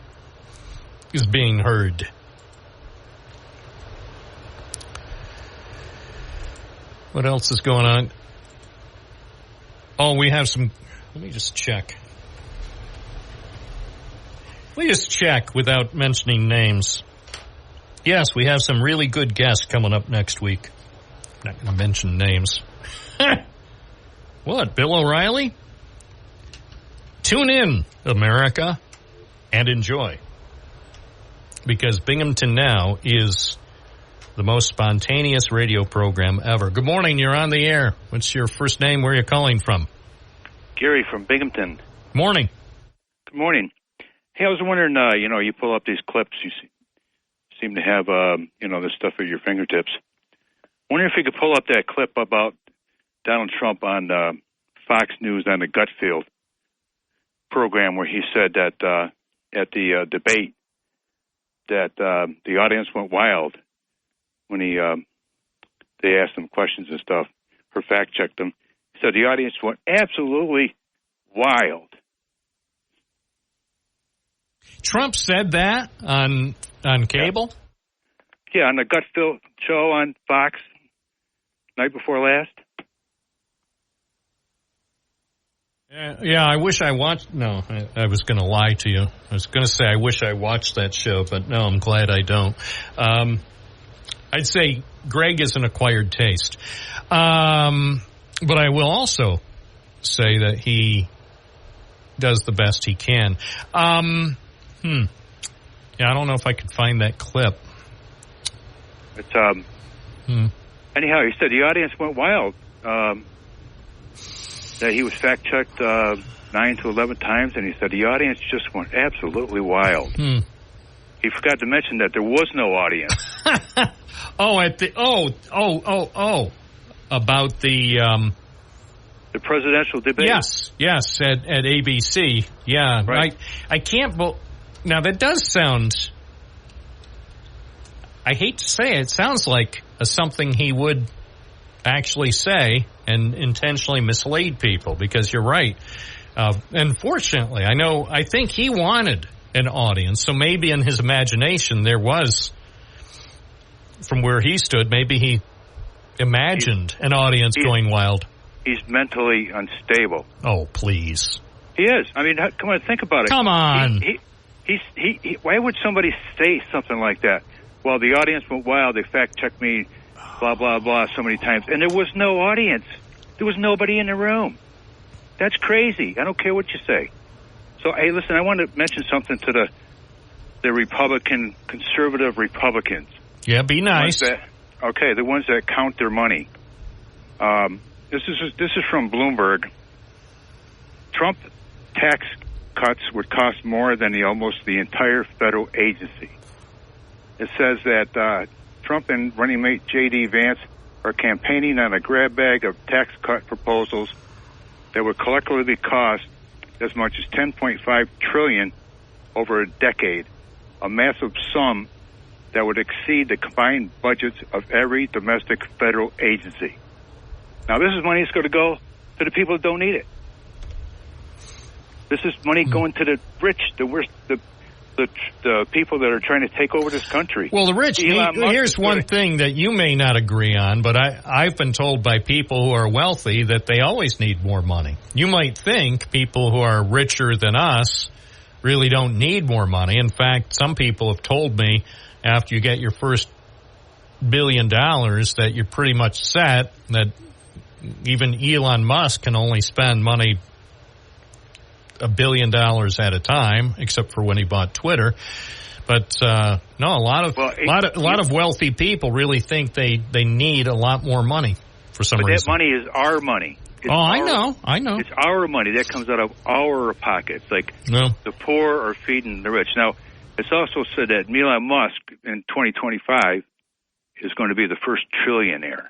is being heard. What else is going on? Oh, we have some. Let me just check. Let me just check without mentioning names. Yes, we have some really good guests coming up next week. Not going to mention names. What, Bill O'Reilly? Tune in, America, and enjoy. Because Binghamton Now is the most spontaneous radio program ever. Good morning, you're on the air. What's your first name? Where are you calling from? Gary from Binghamton. Morning. Good morning. Hey, I was wondering, you pull up these clips, you seem to have, this stuff at your fingertips. Wondering if you could pull up that clip about Donald Trump on Fox News on the Gutfield program where he said that at the debate that the audience went wild when they asked him questions and stuff, or fact-checked them. He said the audience went absolutely wild. Trump said that on cable? Yeah, on the Gutfield show on Fox. Night before last? Yeah, I wish I watched... No, I was going to lie to you. I was going to say I wish I watched that show, but no, I'm glad I don't. I'd say Greg is an acquired taste. But I will also say that he does the best he can. Yeah, I don't know if I could find that clip. It's, Anyhow, he said the audience went wild. That he was fact-checked 9 to 11 times, and he said the audience just went absolutely wild. He forgot to mention that there was no audience. About the presidential debate. Yes, at ABC. Yeah, right. I can't. Now that does sound. I hate to say it sounds like something he would actually say and intentionally mislead people, because you're right. Unfortunately, I think he wanted an audience, so maybe in his imagination there was, from where he stood, maybe he imagined an audience going wild. He's mentally unstable. Oh, please. He is. I mean, come on, think about it. Come on. He why would somebody say something like that? Well, the audience went wild. They fact-checked me, blah, blah, blah, so many times. And there was no audience. There was nobody in the room. That's crazy. I don't care what you say. So, hey, listen, I want to mention something to the Republican, conservative Republicans. Yeah, be nice. The ones that count their money. This is from Bloomberg. Trump tax cuts would cost more than almost the entire federal agency. It says that Trump and running mate J.D. Vance are campaigning on a grab bag of tax cut proposals that would collectively cost as much as $10.5 trillion over a decade, a massive sum that would exceed the combined budgets of every domestic federal agency. Now, this is money that's going to go to the people that don't need it. This is money going to the rich, the worst, the people that are trying to take over this country. Well, the rich, here's one thing that you may not agree on, but I've been told by people who are wealthy that they always need more money. You might think people who are richer than us really don't need more money. In fact, some people have told me after you get your first $1 billion that you're pretty much set, that even Elon Musk can only spend money $1 billion at a time, except for when he bought Twitter. But no, a lot of wealthy people really think they need a lot more money for some reason. But that money is our money. I know. It's our money that comes out of our pockets. Like the poor are feeding the rich. Now, it's also said that Elon Musk in 2025 is going to be the first trillionaire.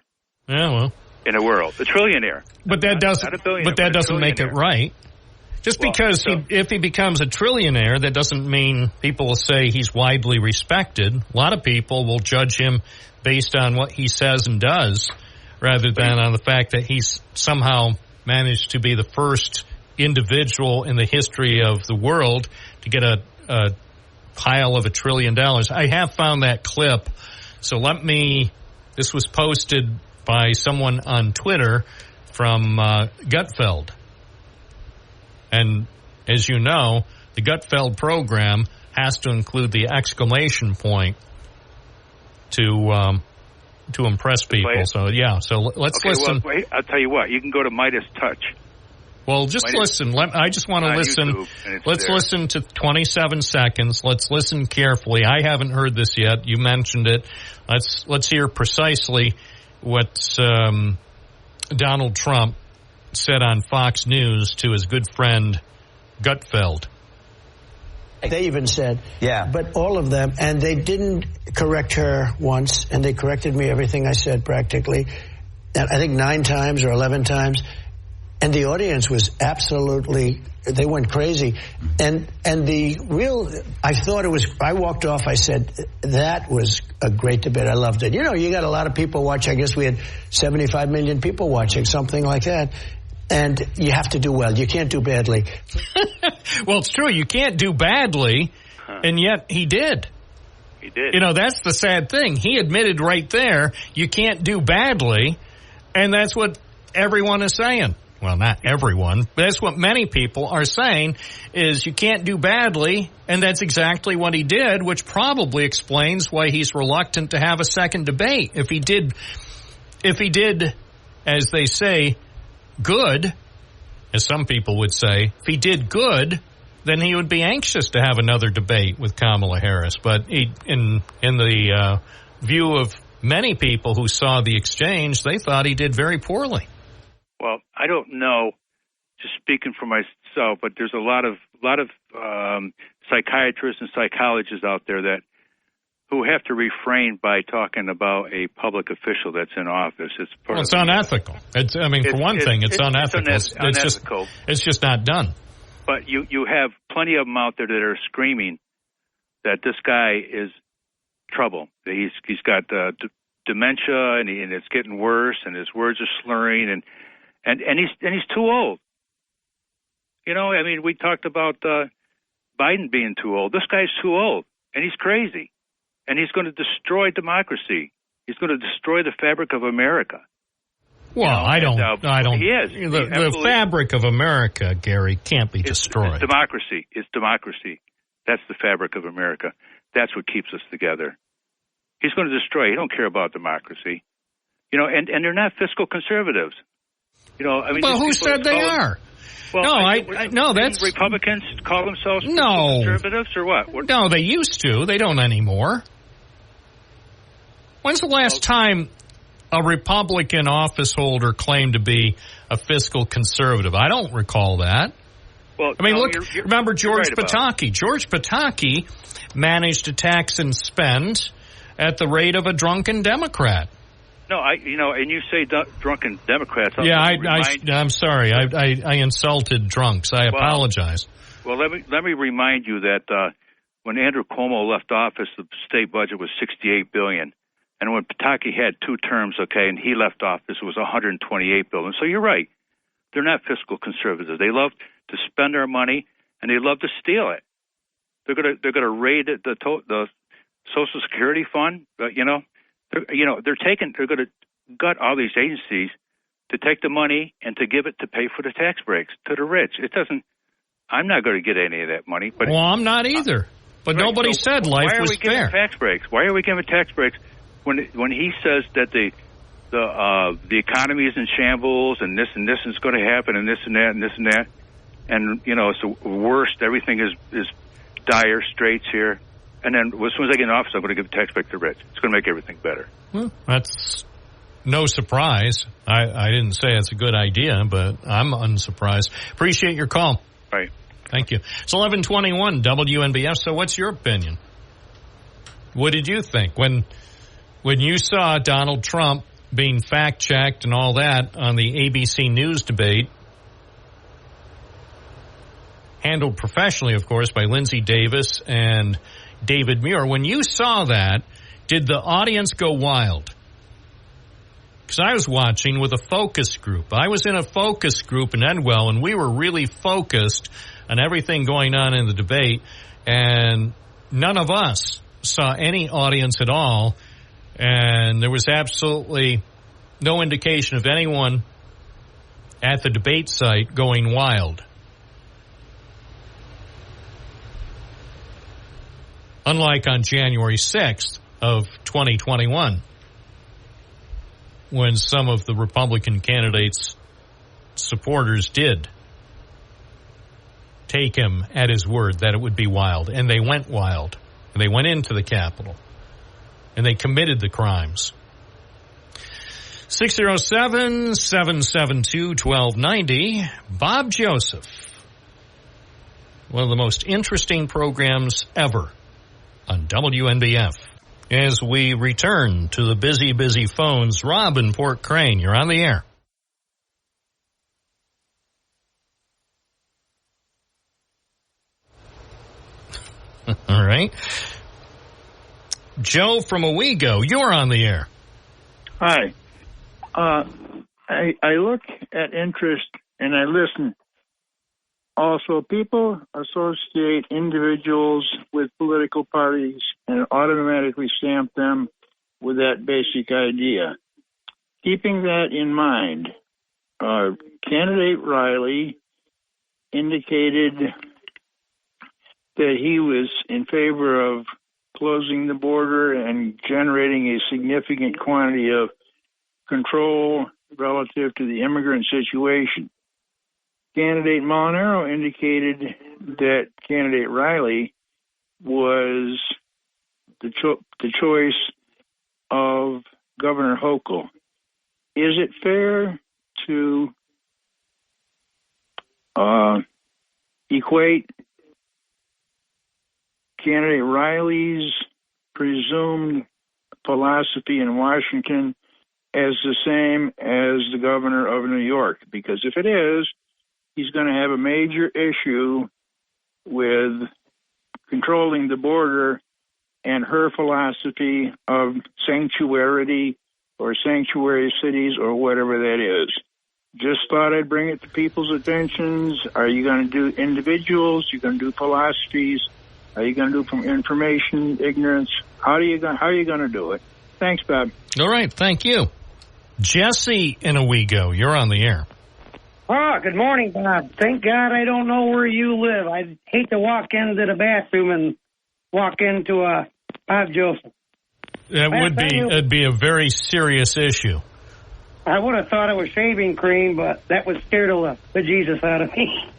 Yeah, well, in the world, a trillionaire. But that doesn't make it right. Just because if he becomes a trillionaire, that doesn't mean people will say he's widely respected. A lot of people will judge him based on what he says and does, rather than on the fact that he's somehow managed to be the first individual in the history of the world to get a pile of $1 trillion. I have found that clip. So this was posted by someone on Twitter from Gutfeld. And as you know, the Gutfeld program has to include the exclamation point to impress people. So let's listen. Well, I'll tell you what. You can go to Midas Touch. Well, just listen. I just want to listen. Let's listen to 27 seconds. Let's listen carefully. I haven't heard this yet. You mentioned it. Let's hear precisely what Donald Trump said on Fox News to his good friend Gutfeld. They even said, but all of them, and they didn't correct her once, and they corrected me everything I said practically, I think 9 times or 11 times, and the audience was absolutely, they went crazy. And the real, I walked off, I said, that was a great debate. I loved it. You know, you got a lot of people watch. I guess we had 75 million people watching, something like that. And you have to do well. You can't do badly. Well, it's true. You can't do badly, and yet he did. He did. You know, that's the sad thing. He admitted right there, you can't do badly, and that's what everyone is saying. Well, not everyone, but that's what many people are saying, is you can't do badly, and that's exactly what he did, which probably explains why he's reluctant to have a second debate. If he did, as they say, good, as some people would say, if he did good, then he would be anxious to have another debate with Kamala Harris. But in the view of many people who saw the exchange, they thought he did very poorly. Well, I don't know, just speaking for myself, but there's a lot of psychiatrists and psychologists out there who have to refrain by talking about a public official that's in office. It's unethical. It's unethical. It's just not done. But you have plenty of them out there that are screaming that this guy is trouble. That he's got dementia and it's getting worse, and his words are slurring, and he's too old. You know, I mean, we talked about Biden being too old. This guy's too old, and he's crazy. And he's going to destroy democracy. He's going to destroy the fabric of America. Well, I don't. He is. The fabric of America, Gary, can't be destroyed. It's democracy. It's democracy. That's the fabric of America. That's what keeps us together. He's going to destroy. He don't care about democracy. And they're not fiscal conservatives. Well, who said they are? Well, no, that's Republicans call themselves conservatives or what? No, they used to. They don't anymore. When's the last time a Republican office holder claimed to be a fiscal conservative? I don't recall that. Well, remember George right Pataki. George Pataki managed to tax and spend at the rate of a drunken Democrat. No, and you say drunken Democrats. I'm sorry. I insulted drunks. I apologize. Well, let me remind you that when Andrew Cuomo left office, the state budget was $68 billion. And when Pataki had 2 terms, and he left office, it was $128 billion. So you're right. They're not fiscal conservatives. They love to spend our money, and they love to steal it. They're gonna raid the Social Security fund. They're going to gut all these agencies to take the money and to give it to pay for the tax breaks to the rich. I'm not going to get any of that money. But I'm not either. But right, nobody said life was fair. Why are we giving tax breaks? Why are we giving tax breaks when he says that the economy is in shambles and this is going to happen and this and that and this and that, and it's the worst. Everything is dire straits here. And then as soon as I get in office, I'm going to give a tax break to the rich. It's going to make everything better. Well, that's no surprise. I didn't say it's a good idea, but I'm unsurprised. Appreciate your call. Right. Thank you. It's 11:21 WNBF. So what's your opinion? What did you think when you saw Donald Trump being fact-checked and all that on the ABC News debate? Handled professionally, of course, by Lindsey Davis and David Muir. When you saw that, did the audience go wild? Because I was watching with a focus group. I was in a focus group in Edwell, and we were really focused on everything going on in the debate, and none of us saw any audience at all, and there was absolutely no indication of anyone at the debate site going wild. Unlike on January 6th of 2021, when some of the Republican candidates' supporters did take him at his word that it would be wild. And they went wild. And they went into the Capitol. And they committed the crimes. 607-772-1290. Bob Joseph. One of the most interesting programs ever on WNBF. As we return to the busy phones, Rob in Port Crane, you're on the air. All right. Joe from Owego, you're on the air. Hi. I look at interest and I listen. Also, people associate individuals with political parties and automatically stamp them with that basic idea. Keeping that in mind, candidate Riley indicated that he was in favor of closing the border and generating a significant quantity of control relative to the immigrant situation. Candidate Molinaro indicated that candidate Riley was the choice of Governor Hochul. Is it fair to equate candidate Riley's presumed philosophy in Washington as the same as the governor of New York? Because if it is, he's going to have a major issue with controlling the border and her philosophy of sanctuarity or sanctuary cities or whatever that is. Just thought I'd bring it to people's attentions. Are you going to do individuals? You're going to do philosophies? Are you going to do from information, ignorance? How are you going to do it? Thanks, Bob. All right, thank you. Jesse in Owego, you're on the air. Oh, good morning, Bob. Thank God I don't know where you live. I'd hate to walk into the bathroom and walk into a Bob Joseph. It'd be a very serious issue. I would have thought it was shaving cream, but that would scare the bejesus out of me.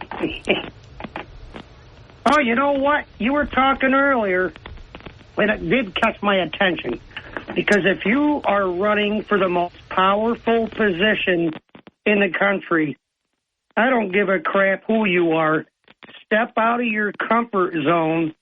Oh, you know what? You were talking earlier, and it did catch my attention. Because if you are running for the most powerful position in the country, I don't give a crap who you are. Step out of your comfort zone.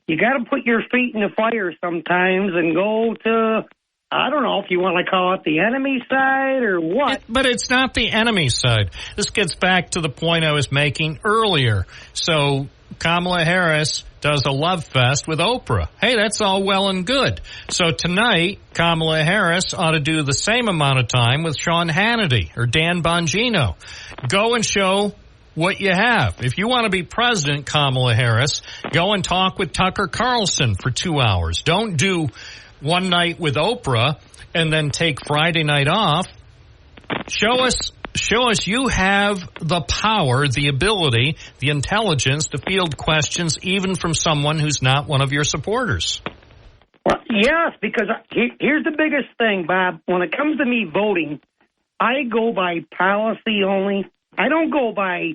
You got to put your feet in the fire sometimes and go to, I don't know if you want to call it the enemy side or what. But it's not the enemy side. This gets back to the point I was making earlier. So Kamala Harris does a love fest with Oprah. Hey, that's all well and good. So tonight, Kamala Harris ought to do the same amount of time with Sean Hannity or Dan Bongino. Go and show what you have. If you want to be president, Kamala Harris, go and talk with Tucker Carlson for 2 hours. Don't do one night with Oprah and then take Friday night off. Show us you have the power, the ability, the intelligence to field questions even from someone who's not one of your supporters. Well, yes, because here's the biggest thing, Bob. When it comes to me voting, I go by policy only. I don't go by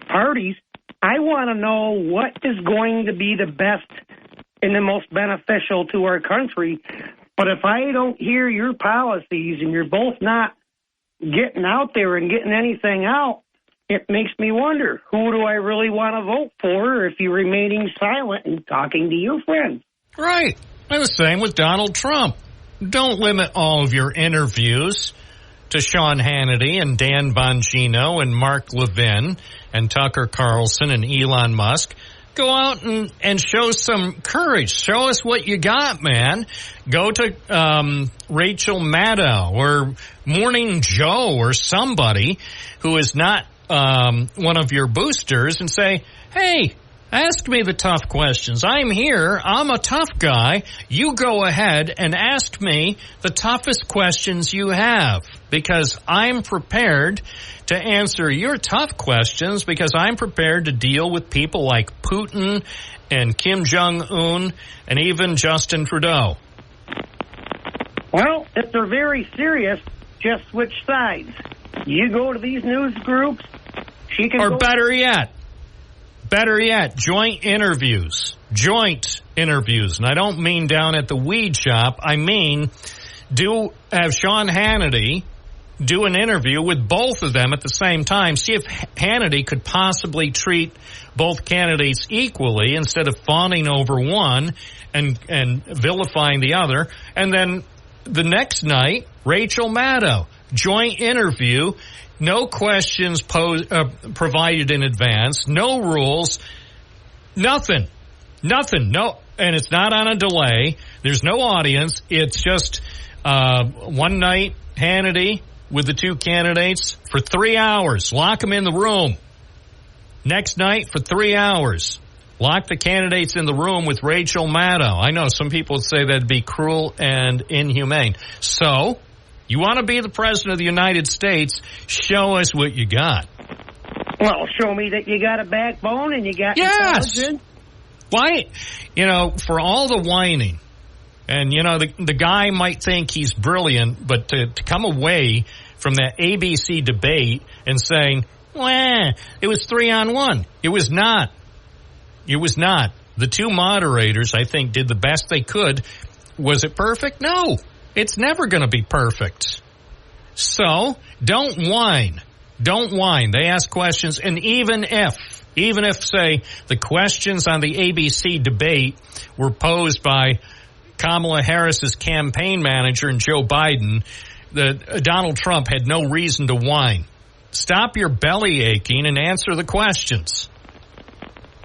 parties. I want to know what is going to be the best and the most beneficial to our country. But if I don't hear your policies and you're both not getting out there and getting anything out, it makes me wonder, who do I really want to vote for if you're remaining silent and talking to your friends? Right. And the same with Donald Trump. Don't limit all of your interviews to Sean Hannity and Dan Bongino and Mark Levin and Tucker Carlson and Elon Musk. Go out and show some courage. Show us what you got, man. Go to Rachel Maddow or Morning Joe or somebody who is not one of your boosters and say, hey, ask me the tough questions. I'm here. I'm a tough guy. You go ahead and ask me the toughest questions you have because I'm prepared to answer your tough questions because I'm prepared to deal with people like Putin and Kim Jong-un and even Justin Trudeau. Well, if they're very serious, just switch sides. You go to these news groups, she can Or better yet, joint interviews. And I don't mean down at the weed shop. I mean, have Sean Hannity do an interview with both of them at the same time. See if Hannity could possibly treat both candidates equally instead of fawning over one and vilifying the other. And then the next night, Rachel Maddow, joint interview, no questions provided in advance, no rules, nothing. No, and it's not on a delay. There's no audience. It's just one night, Hannity with the two candidates for 3 hours. Lock them in the room. Next night for 3 hours. Lock the candidates in the room with Rachel Maddow. I know some people would say that'd be cruel and inhumane. So, you want to be the president of the United States, show us what you got. Well, show me that you got a backbone and you got intelligence. Why? For all the whining, and, the guy might think he's brilliant, but to come away from that ABC debate and saying, it was 3-on-1. It was not. The two moderators, I think, did the best they could. Was it perfect? No. It's never going to be perfect. So, don't whine. They ask questions, and even if, say, the questions on the ABC debate were posed by Kamala Harris's campaign manager and Joe Biden, Donald Trump had no reason to whine. Stop your belly aching and answer the questions.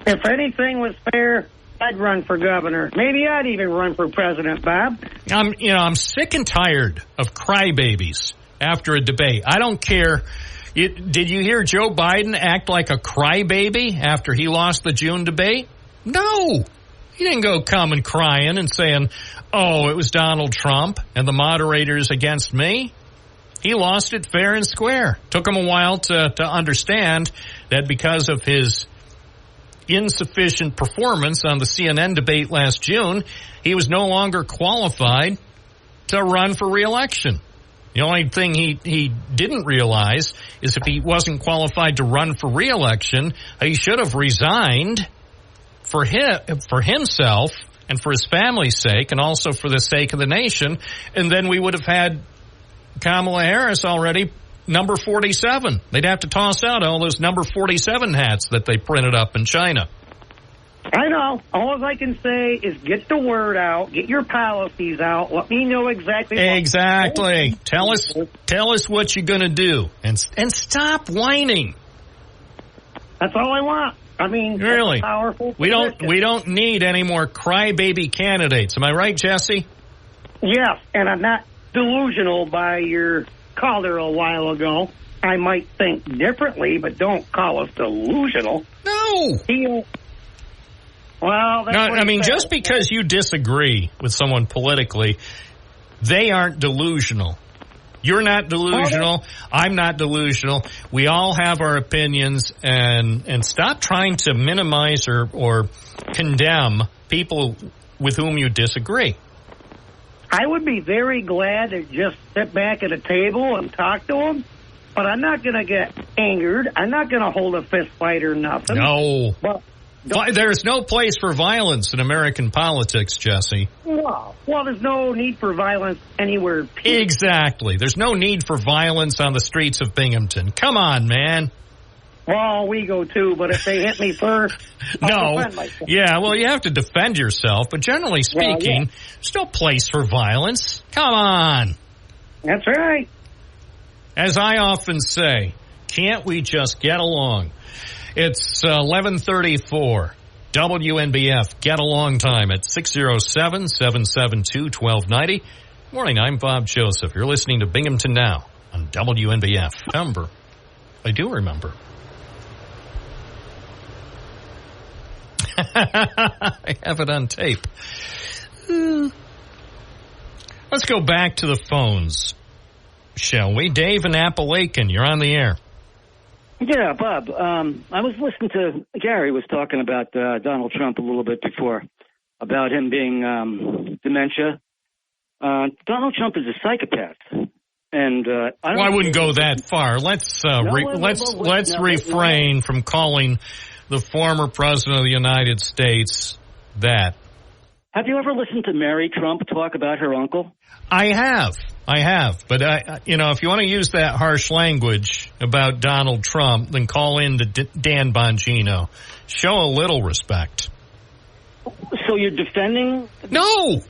If anything was fair, I'd run for governor. Maybe I'd even run for president, Bob. I'm sick and tired of crybabies after a debate. I don't care. Did you hear Joe Biden act like a crybaby after he lost the June debate? No. He didn't go coming crying and saying, oh, it was Donald Trump and the moderators against me. He lost it fair and square. Took him a while to understand that because of his insufficient performance on the CNN debate last June, he was no longer qualified to run for re-election. The only thing he didn't realize is if he wasn't qualified to run for re-election, he should have resigned for himself and for his family's sake and also for the sake of the nation. And then we would have had Kamala Harris already number 47. They'd have to toss out all those number 47 hats that they printed up in China. I know. All I can say is get the word out, get your policies out, let me know exactly. Exactly. Tell us what you're going to do, and stop whining. That's all I want. I mean, really, powerful. We don't need any more crybaby candidates. Am I right, Jesse? Yes, and I'm not delusional by your caller a while ago. I might think differently, but don't call us delusional. No. Well, that's no, I mean, just because you disagree with someone politically, they aren't delusional. You're not delusional. I'm not delusional. We all have our opinions, and stop trying to minimize or condemn people with whom you disagree. I would be very glad to just sit back at a table and talk to them, but I'm not going to get angered. I'm not going to hold a fist fight or nothing. No. There's no place for violence in American politics, Jesse. Well, there's no need for violence anywhere. Exactly. There's no need for violence on the streets of Binghamton. Come on, man. Well, we go too, but if they hit me first, I'll defend myself. Yeah, well, you have to defend yourself, but generally speaking, there's no place for violence. Come on. That's right. As I often say, can't we just get along? It's 11:34. WNBF, get along time at 607-772-1290. Morning, I'm Bob Joseph. You're listening to Binghamton Now on WNBF. Remember, I do remember. I have it on tape. Let's go back to the phones, shall we? Dave in Appalachian, you're on the air. Yeah, Bob. I was listening to Gary was talking about Donald Trump a little bit before, about him being dementia. Donald Trump is a psychopath, and I wouldn't go that far. Let's refrain from calling the former president of the United States that. Have you ever listened to Mary Trump talk about her uncle? I have. But, if you want to use that harsh language about Donald Trump, then call in to Dan Bongino. Show a little respect. So you're defending? No,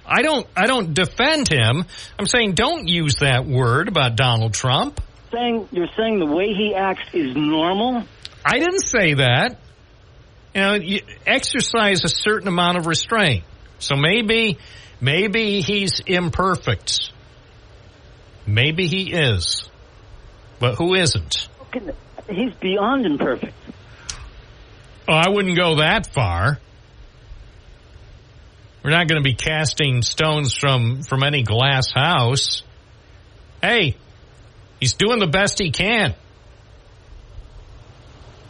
I don't defend him. I'm saying don't use that word about Donald Trump. You're saying the way he acts is normal? I didn't say that. You exercise a certain amount of restraint. So maybe he's imperfect. Maybe he is. But who isn't? He's beyond imperfect. Oh, I wouldn't go that far. We're not going to be casting stones from any glass house. Hey, he's doing the best he can.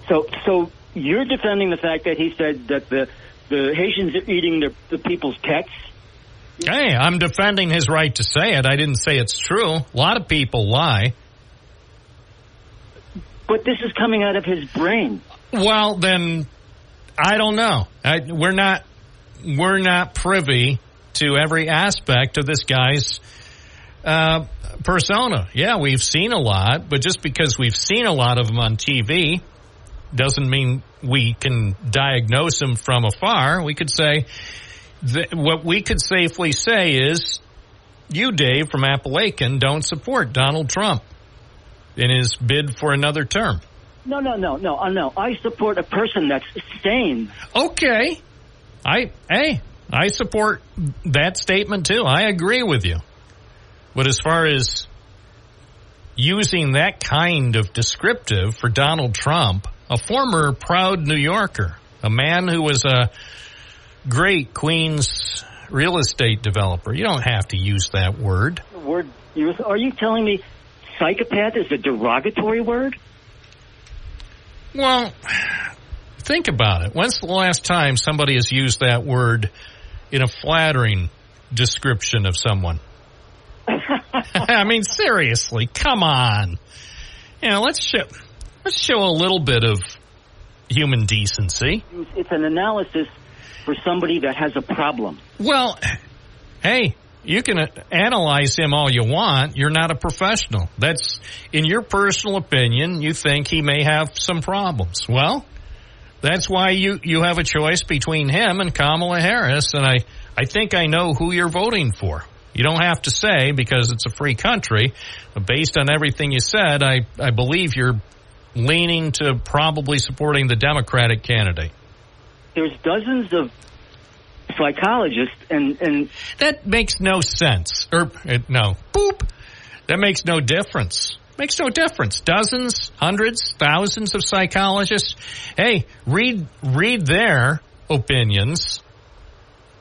So you're defending the fact that he said that the Haitians are eating the people's pets? Hey, I'm defending his right to say it. I didn't say it's true. A lot of people lie. But this is coming out of his brain. Well, then, I don't know. We're not privy to every aspect of this guy's persona. Yeah, we've seen a lot, but just because we've seen a lot of him on TV doesn't mean we can diagnose him from afar. We could say... what we could safely say is, you, Dave, from Appalachian, don't support Donald Trump in his bid for another term. No. I support a person that's sane. Okay. I support that statement, too. I agree with you. But as far as using that kind of descriptive for Donald Trump, a former proud New Yorker, a man who was a great Queens real estate developer. You don't have to use that word. Are you telling me psychopath is a derogatory word? Well, think about it. When's the last time somebody has used that word in a flattering description of someone? I mean, seriously, come on. Let's show a little bit of human decency. It's an analysis for somebody that has a problem. Well, hey, you can analyze him all you want. You're not a professional. That's, in your personal opinion, you think he may have some problems. Well, that's why you have a choice between him and Kamala Harris, and I think I know who you're voting for. You don't have to say, because it's a free country, but based on everything you said, I believe you're leaning to probably supporting the Democratic candidate. There's dozens of psychologists, and that makes no sense. That makes no difference. Makes no difference. Dozens, hundreds, thousands of psychologists. Hey, read their opinions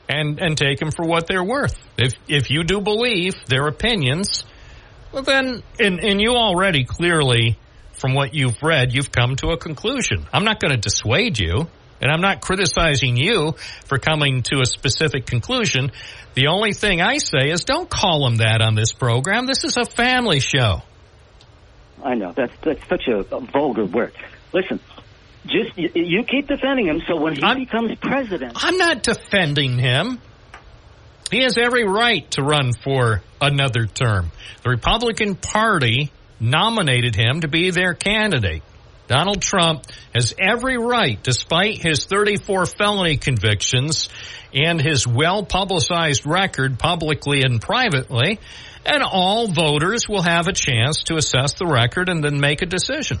and take them for what they're worth. If you do believe their opinions, well then, and you already clearly, from what you've read, you've come to a conclusion. I'm not going to dissuade you, and I'm not criticizing you for coming to a specific conclusion. The only thing I say is don't call them that on this program. This is a family show. I know. That's such a vulgar word. Listen, just you keep defending him, so when he becomes president... I'm not defending him. He has every right to run for another term. The Republican Party nominated him to be their candidate. Donald Trump has every right, despite his 34 felony convictions and his well-publicized record publicly and privately, and all voters will have a chance to assess the record and then make a decision.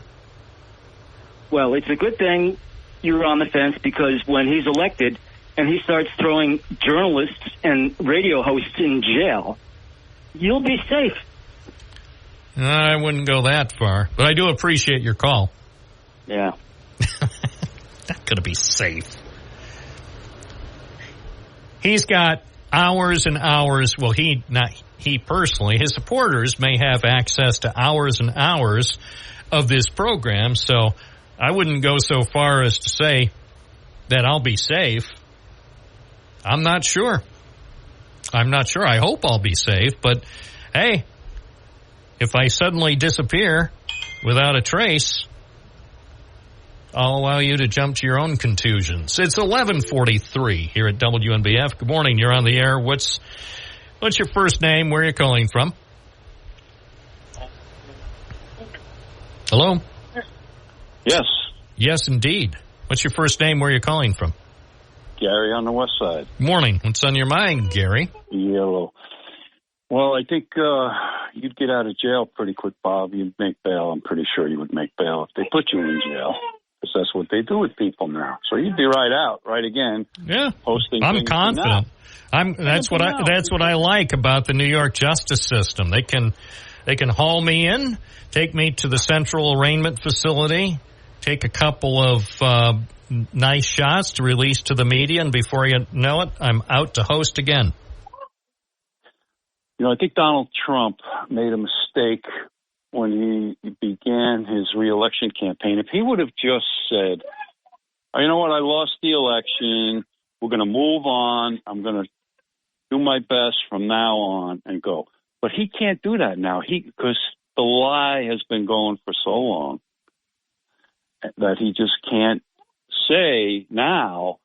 Well, it's a good thing you're on the fence, because when he's elected and he starts throwing journalists and radio hosts in jail, you'll be safe. I wouldn't go that far, but I do appreciate your call. Yeah. Not going to be safe. He's got hours and hours. Well, not he personally. His supporters may have access to hours and hours of this program, so I wouldn't go so far as to say that I'll be safe. I'm not sure. I hope I'll be safe, but hey, if I suddenly disappear without a trace, I'll allow you to jump to your own conclusions. It's 11:43 here at WNBF. Good morning. You're on the air. What's your first name? Where are you calling from? Hello? Yes. Yes, indeed. What's your first name? Where are you calling from? Gary on the west side. Morning. What's on your mind, Gary? Yellow. Well, I think you'd get out of jail pretty quick, Bob. You'd make bail. I'm pretty sure you would make bail if they put you in jail, because that's what they do with people now. So you'd be right out, right again. Yeah, posting. I'm confident. That's what I like about the New York justice system. They can haul me in, take me to the central arraignment facility, take a couple of nice shots to release to the media, and before you know it, I'm out to host again. I think Donald Trump made a mistake when he began his reelection campaign. If he would have just said, oh, you know what, I lost the election, we're going to move on, I'm going to do my best from now on and go. But he can't do that now, because the lie has been going for so long that he just can't say now,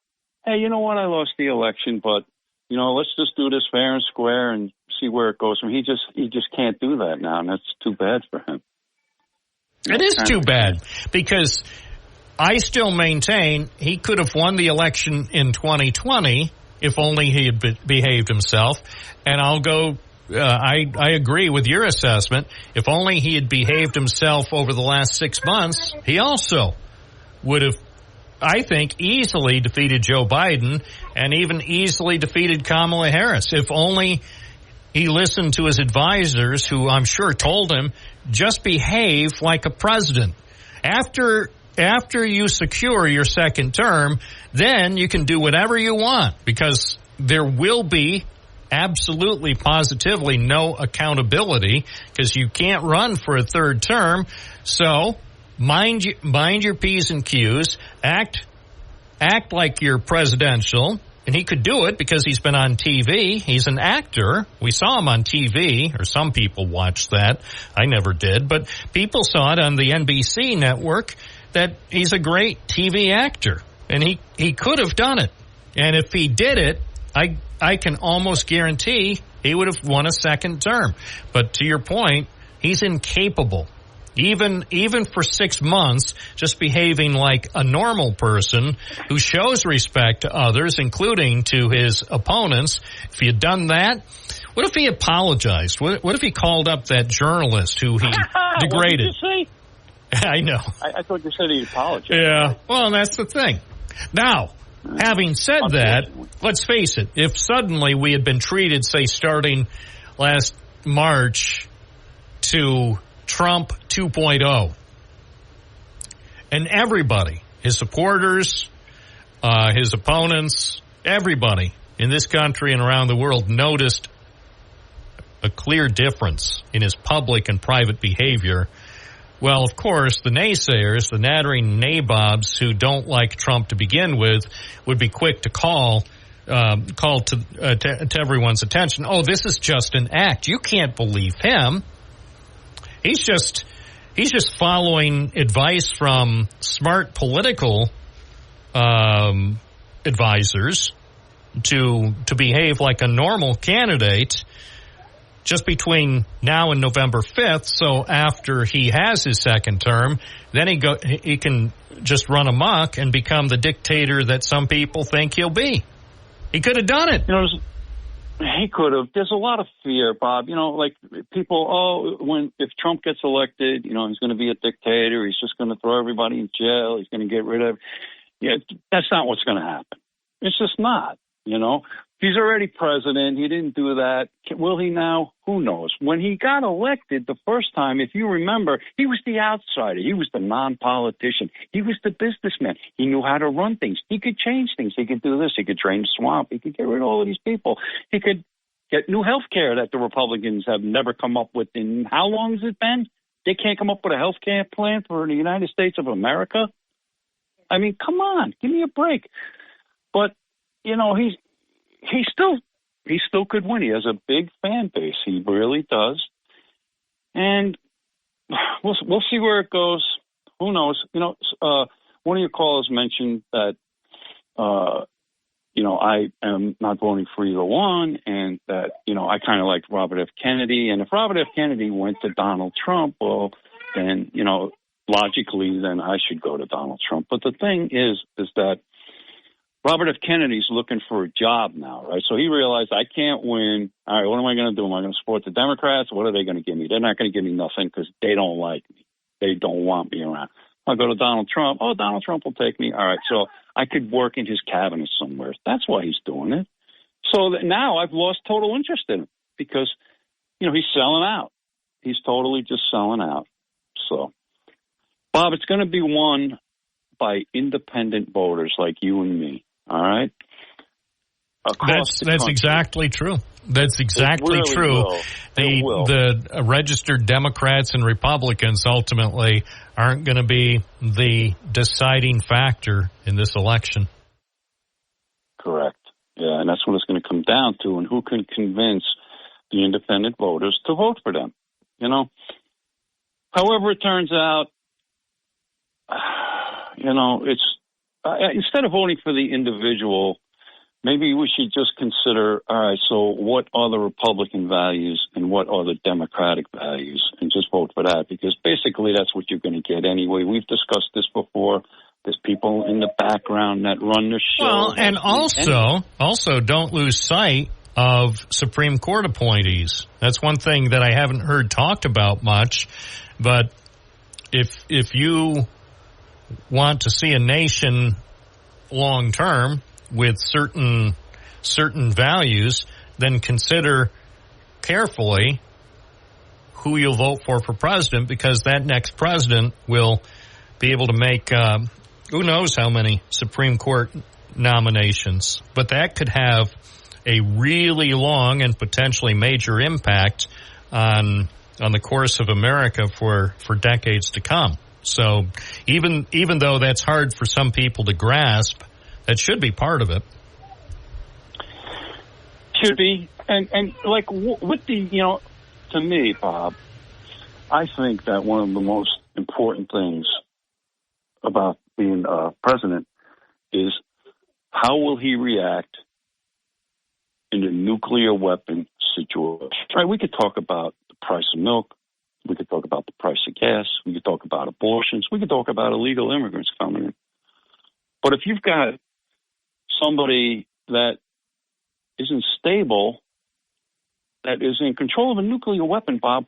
hey, you know what, I lost the election, but, let's just do this fair and square and see where it goes. I mean, he just can't do that now, and that's too bad for him. It is too bad, because I still maintain he could have won the election in 2020 if only he had behaved himself. And I'll go, I agree with your assessment. If only he had behaved himself over the last 6 months, he also would have, I think, easily defeated Joe Biden and even easily defeated Kamala Harris. If only he listened to his advisors, who I'm sure told him, just behave like a president. After after you secure your second term, then you can do whatever you want, because there will be absolutely, positively no accountability, because you can't run for a third term. So mind your P's and Q's, act like you're presidential. And he could do it because he's been on TV. He's an actor. We saw him on TV, or some people watched that. I never did, but people saw it on the NBC network that he's a great TV actor. And he could have done it. And if he did it, I can almost guarantee he would have won a second term. But to your point, he's incapable. Even for 6 months, just behaving like a normal person who shows respect to others, including to his opponents. If he had done that, what if he apologized? What if he called up that journalist who he degraded? What did you say? I know. I thought you said he apologized. Yeah, well, that's the thing. Now, having said that, let's face it, if suddenly we had been treated, say, starting last March to Trump 2.0, and everybody, his supporters, his opponents, everybody in this country and around the world noticed a clear difference in his public and private behavior, well, of course, the naysayers, the nattering nabobs who don't like Trump to begin with, would be quick to call to everyone's attention. Oh, this is just an act. You can't believe him. He's just following advice from smart political advisors to behave like a normal candidate just between now and November 5th. So after he has his second term, then he can just run amok and become the dictator that some people think he'll be. He could have done it. He could have. There's a lot of fear, Bob. Like people, if Trump gets elected, he's going to be a dictator. He's just going to throw everybody in jail. He's going to get rid of. Yeah, that's not what's going to happen. It's just not. He's already president. He didn't do that. Will he now? Who knows? When he got elected the first time, if you remember, he was the outsider. He was the non-politician. He was the businessman. He knew how to run things. He could change things. He could do this. He could drain the swamp. He could get rid of all of these people. He could get new health care that the Republicans have never come up with. In how long has it been? They can't come up with a health care plan for the United States of America? I mean, come on. Give me a break. But, he still could win. He has a big fan base. He really does. And we'll see where it goes. Who knows? One of your callers mentioned that, I am not voting for either one, and that, I kind of like Robert F. Kennedy. And if Robert F. Kennedy went to Donald Trump, well, then, logically, then I should go to Donald Trump. But the thing is that Robert F. Kennedy's looking for a job now, right? So he realized, I can't win. All right, what am I going to do? Am I going to support the Democrats? What are they going to give me? They're not going to give me nothing because they don't like me. They don't want me around. I'll go to Donald Trump. Oh, Donald Trump will take me. All right, so I could work in his cabinet somewhere. That's why he's doing it. So that now I've lost total interest in him because, he's selling out. He's totally just selling out. So, Bob, it's going to be won by independent voters like you and me. All right. That's exactly true. That's exactly really true. Will. The registered Democrats and Republicans ultimately aren't going to be the deciding factor in this election. Correct. Yeah, and that's what it's going to come down to, and who can convince the independent voters to vote for them. However it turns out, it's instead of voting for the individual, maybe we should just consider, all right, so what are the Republican values and what are the Democratic values, and just vote for that, because basically that's what you're going to get anyway. We've discussed this before. There's people in the background that run the show. Well, and also don't lose sight of Supreme Court appointees. That's one thing that I haven't heard talked about much, but if you want to see a nation long term with certain values, then consider carefully who you'll vote for president, because that next president will be able to make who knows how many Supreme Court nominations. But that could have a really long and potentially major impact on the course of America for decades to come. So even though that's hard for some people to grasp, that should be part of it. Should be. And like with the, to me, Bob, I think that one of the most important things about being president is how will he react in a nuclear weapon situation. Right? We could talk about the price of milk. We could talk about the price of gas. We could talk about abortions. We could talk about illegal immigrants coming in. But if you've got somebody that isn't stable, that is in control of a nuclear weapon, Bob,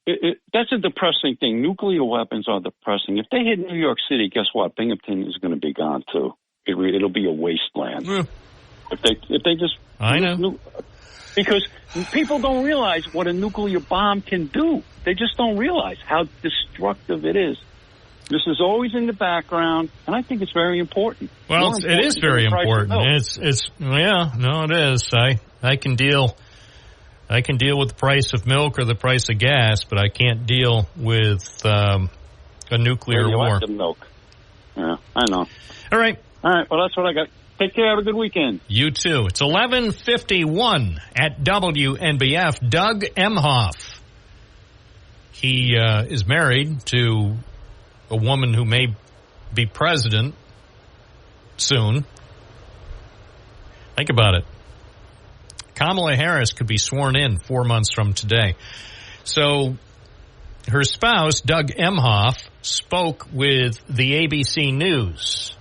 that's a depressing thing. Nuclear weapons are depressing. If they hit New York City, guess what? Binghamton is going to be gone too. It'll be a wasteland. If they just, I know, because people don't realize what a nuclear bomb can do. They just don't realize how destructive it is. This is always in the background, and I think it's very important. Well, it is very important. It is. I can deal with the price of milk or the price of gas, but I can't deal with a nuclear war. Milk. Yeah, I know. All right. Well, that's what I got. Take care. Have a good weekend. You too. It's 11:51 at WNBF. Doug Emhoff. He is married to a woman who may be president soon. Think about it. Kamala Harris could be sworn in 4 months from today. So her spouse, Doug Emhoff, spoke with the ABC News.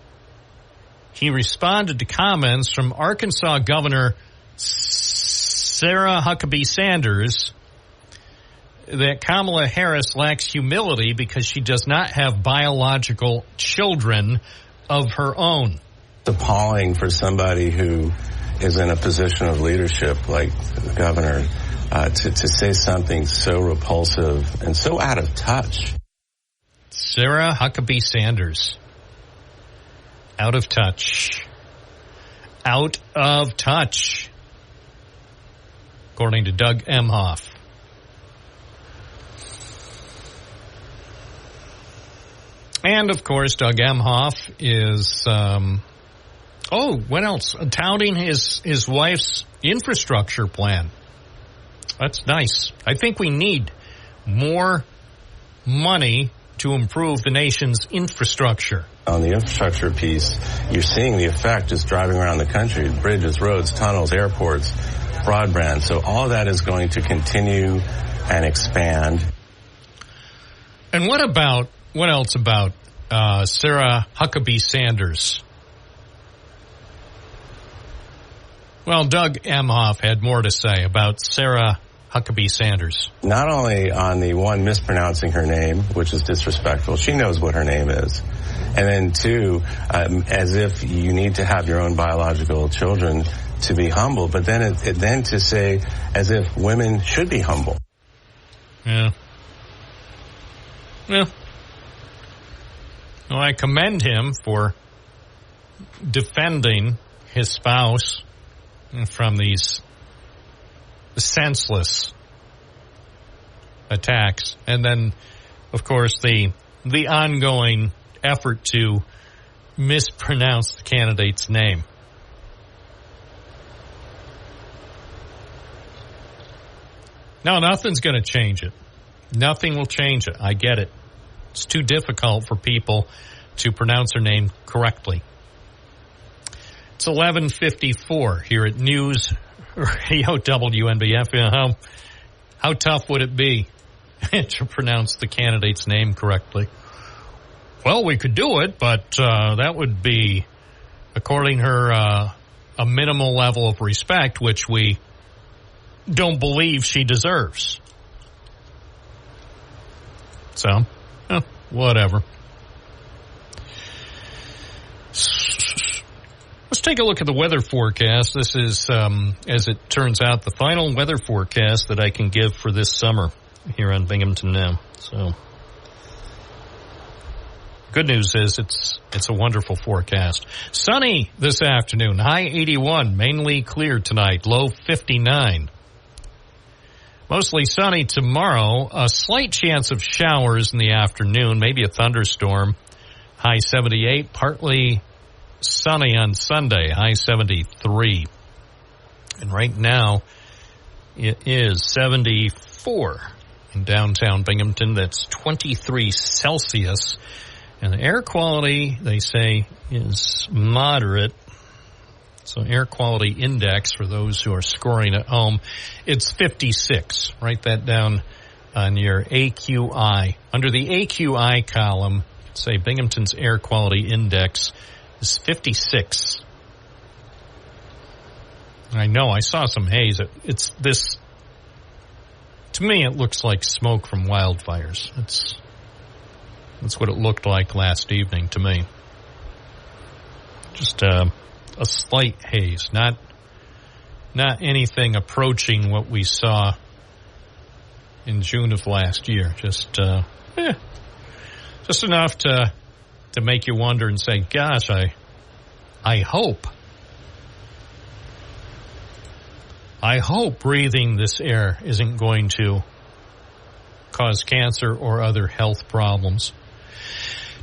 He responded to comments from Arkansas Governor Sarah Huckabee Sanders that Kamala Harris lacks humility because she does not have biological children of her own. It's appalling for somebody who is in a position of leadership like the governor to say something so repulsive and so out of touch. Sarah Huckabee Sanders. Out of touch. Out of touch. According to Doug Emhoff. And, of course, Doug Emhoff is, what else? Touting his wife's infrastructure plan. That's nice. I think we need more money to improve the nation's infrastructure. On the infrastructure piece, you're seeing the effect just driving around the country, bridges, roads, tunnels, airports, broadband. So all that is going to continue and expand. And what else about Sarah Huckabee Sanders? Well, Doug Emhoff had more to say about Sarah Huckabee Sanders. Not only on the one, mispronouncing her name, which is disrespectful. She knows what her name is. And then two, as if you need to have your own biological children to be humble. But then then to say as if women should be humble. Yeah. Well, I commend him for defending his spouse from these senseless attacks. And then, of course, the ongoing effort to mispronounce the candidate's name. No, nothing's going to change it. Nothing will change it. I get it. It's too difficult for people to pronounce her name correctly. It's 11:54 here at News Radio WNBF. How tough would it be to pronounce the candidate's name correctly? Well, we could do it, but that would be, according to her, a minimal level of respect, which we don't believe she deserves. So, whatever. Let's take a look at the weather forecast. This is, as it turns out, the final weather forecast that I can give for this summer here on Binghamton Now. So, Good news is it's a wonderful forecast. Sunny this afternoon, high 81, mainly clear tonight, low 59. Mostly sunny tomorrow, a slight chance of showers in the afternoon, maybe a thunderstorm, high 78, partly sunny on Sunday, high 73. And right now, it is 74 in downtown Binghamton. That's 23 Celsius. And the air quality, they say, is moderate. So air quality index for those who are scoring at home, it's 56. Write that down on your AQI. Under the AQI column, say Binghamton's air quality index is 56. I know, I saw some haze. It's this, to me, it looks like smoke from wildfires. That's what it looked like last evening to me. Just a slight haze, not anything approaching what we saw in June of last year. Just enough to make you wonder and say, gosh, I hope breathing this air isn't going to cause cancer or other health problems.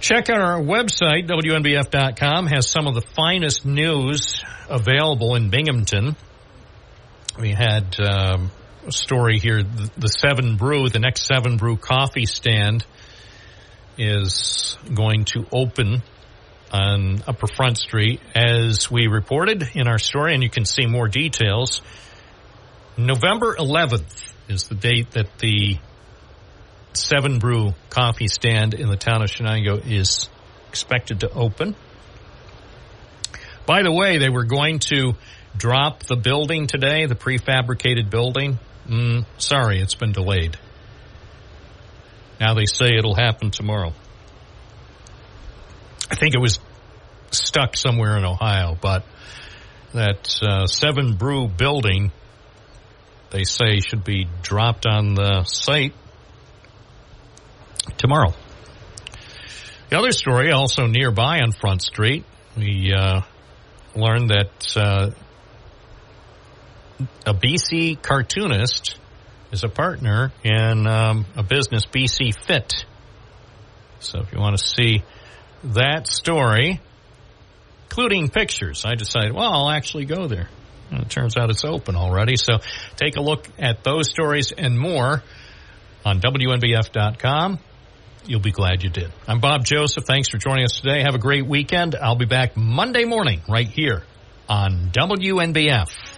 Check out our website, WNBF.com, has some of the finest news available in Binghamton. We had a story here, the 7 Brew, the next 7 Brew coffee stand is going to open on Upper Front Street, as we reported in our story, and you can see more details. November 11th is the date that the 7 Brew coffee stand in the town of Shenango is expected to open. By the way, they were going to drop the building today, the prefabricated building. Sorry, it's been delayed. Now they say it'll happen tomorrow. I think it was stuck somewhere in Ohio, but that 7 Brew building, they say, should be dropped on the site tomorrow. The other story, also nearby on Front Street, we learned that a BC cartoonist is a partner in a business, BC Fit. So if you want to see that story, including pictures, I decided, well, I'll actually go there. And it turns out it's open already. So take a look at those stories and more on WNBF.com. You'll be glad you did. I'm Bob Joseph. Thanks for joining us today. Have a great weekend. I'll be back Monday morning right here on WNBF.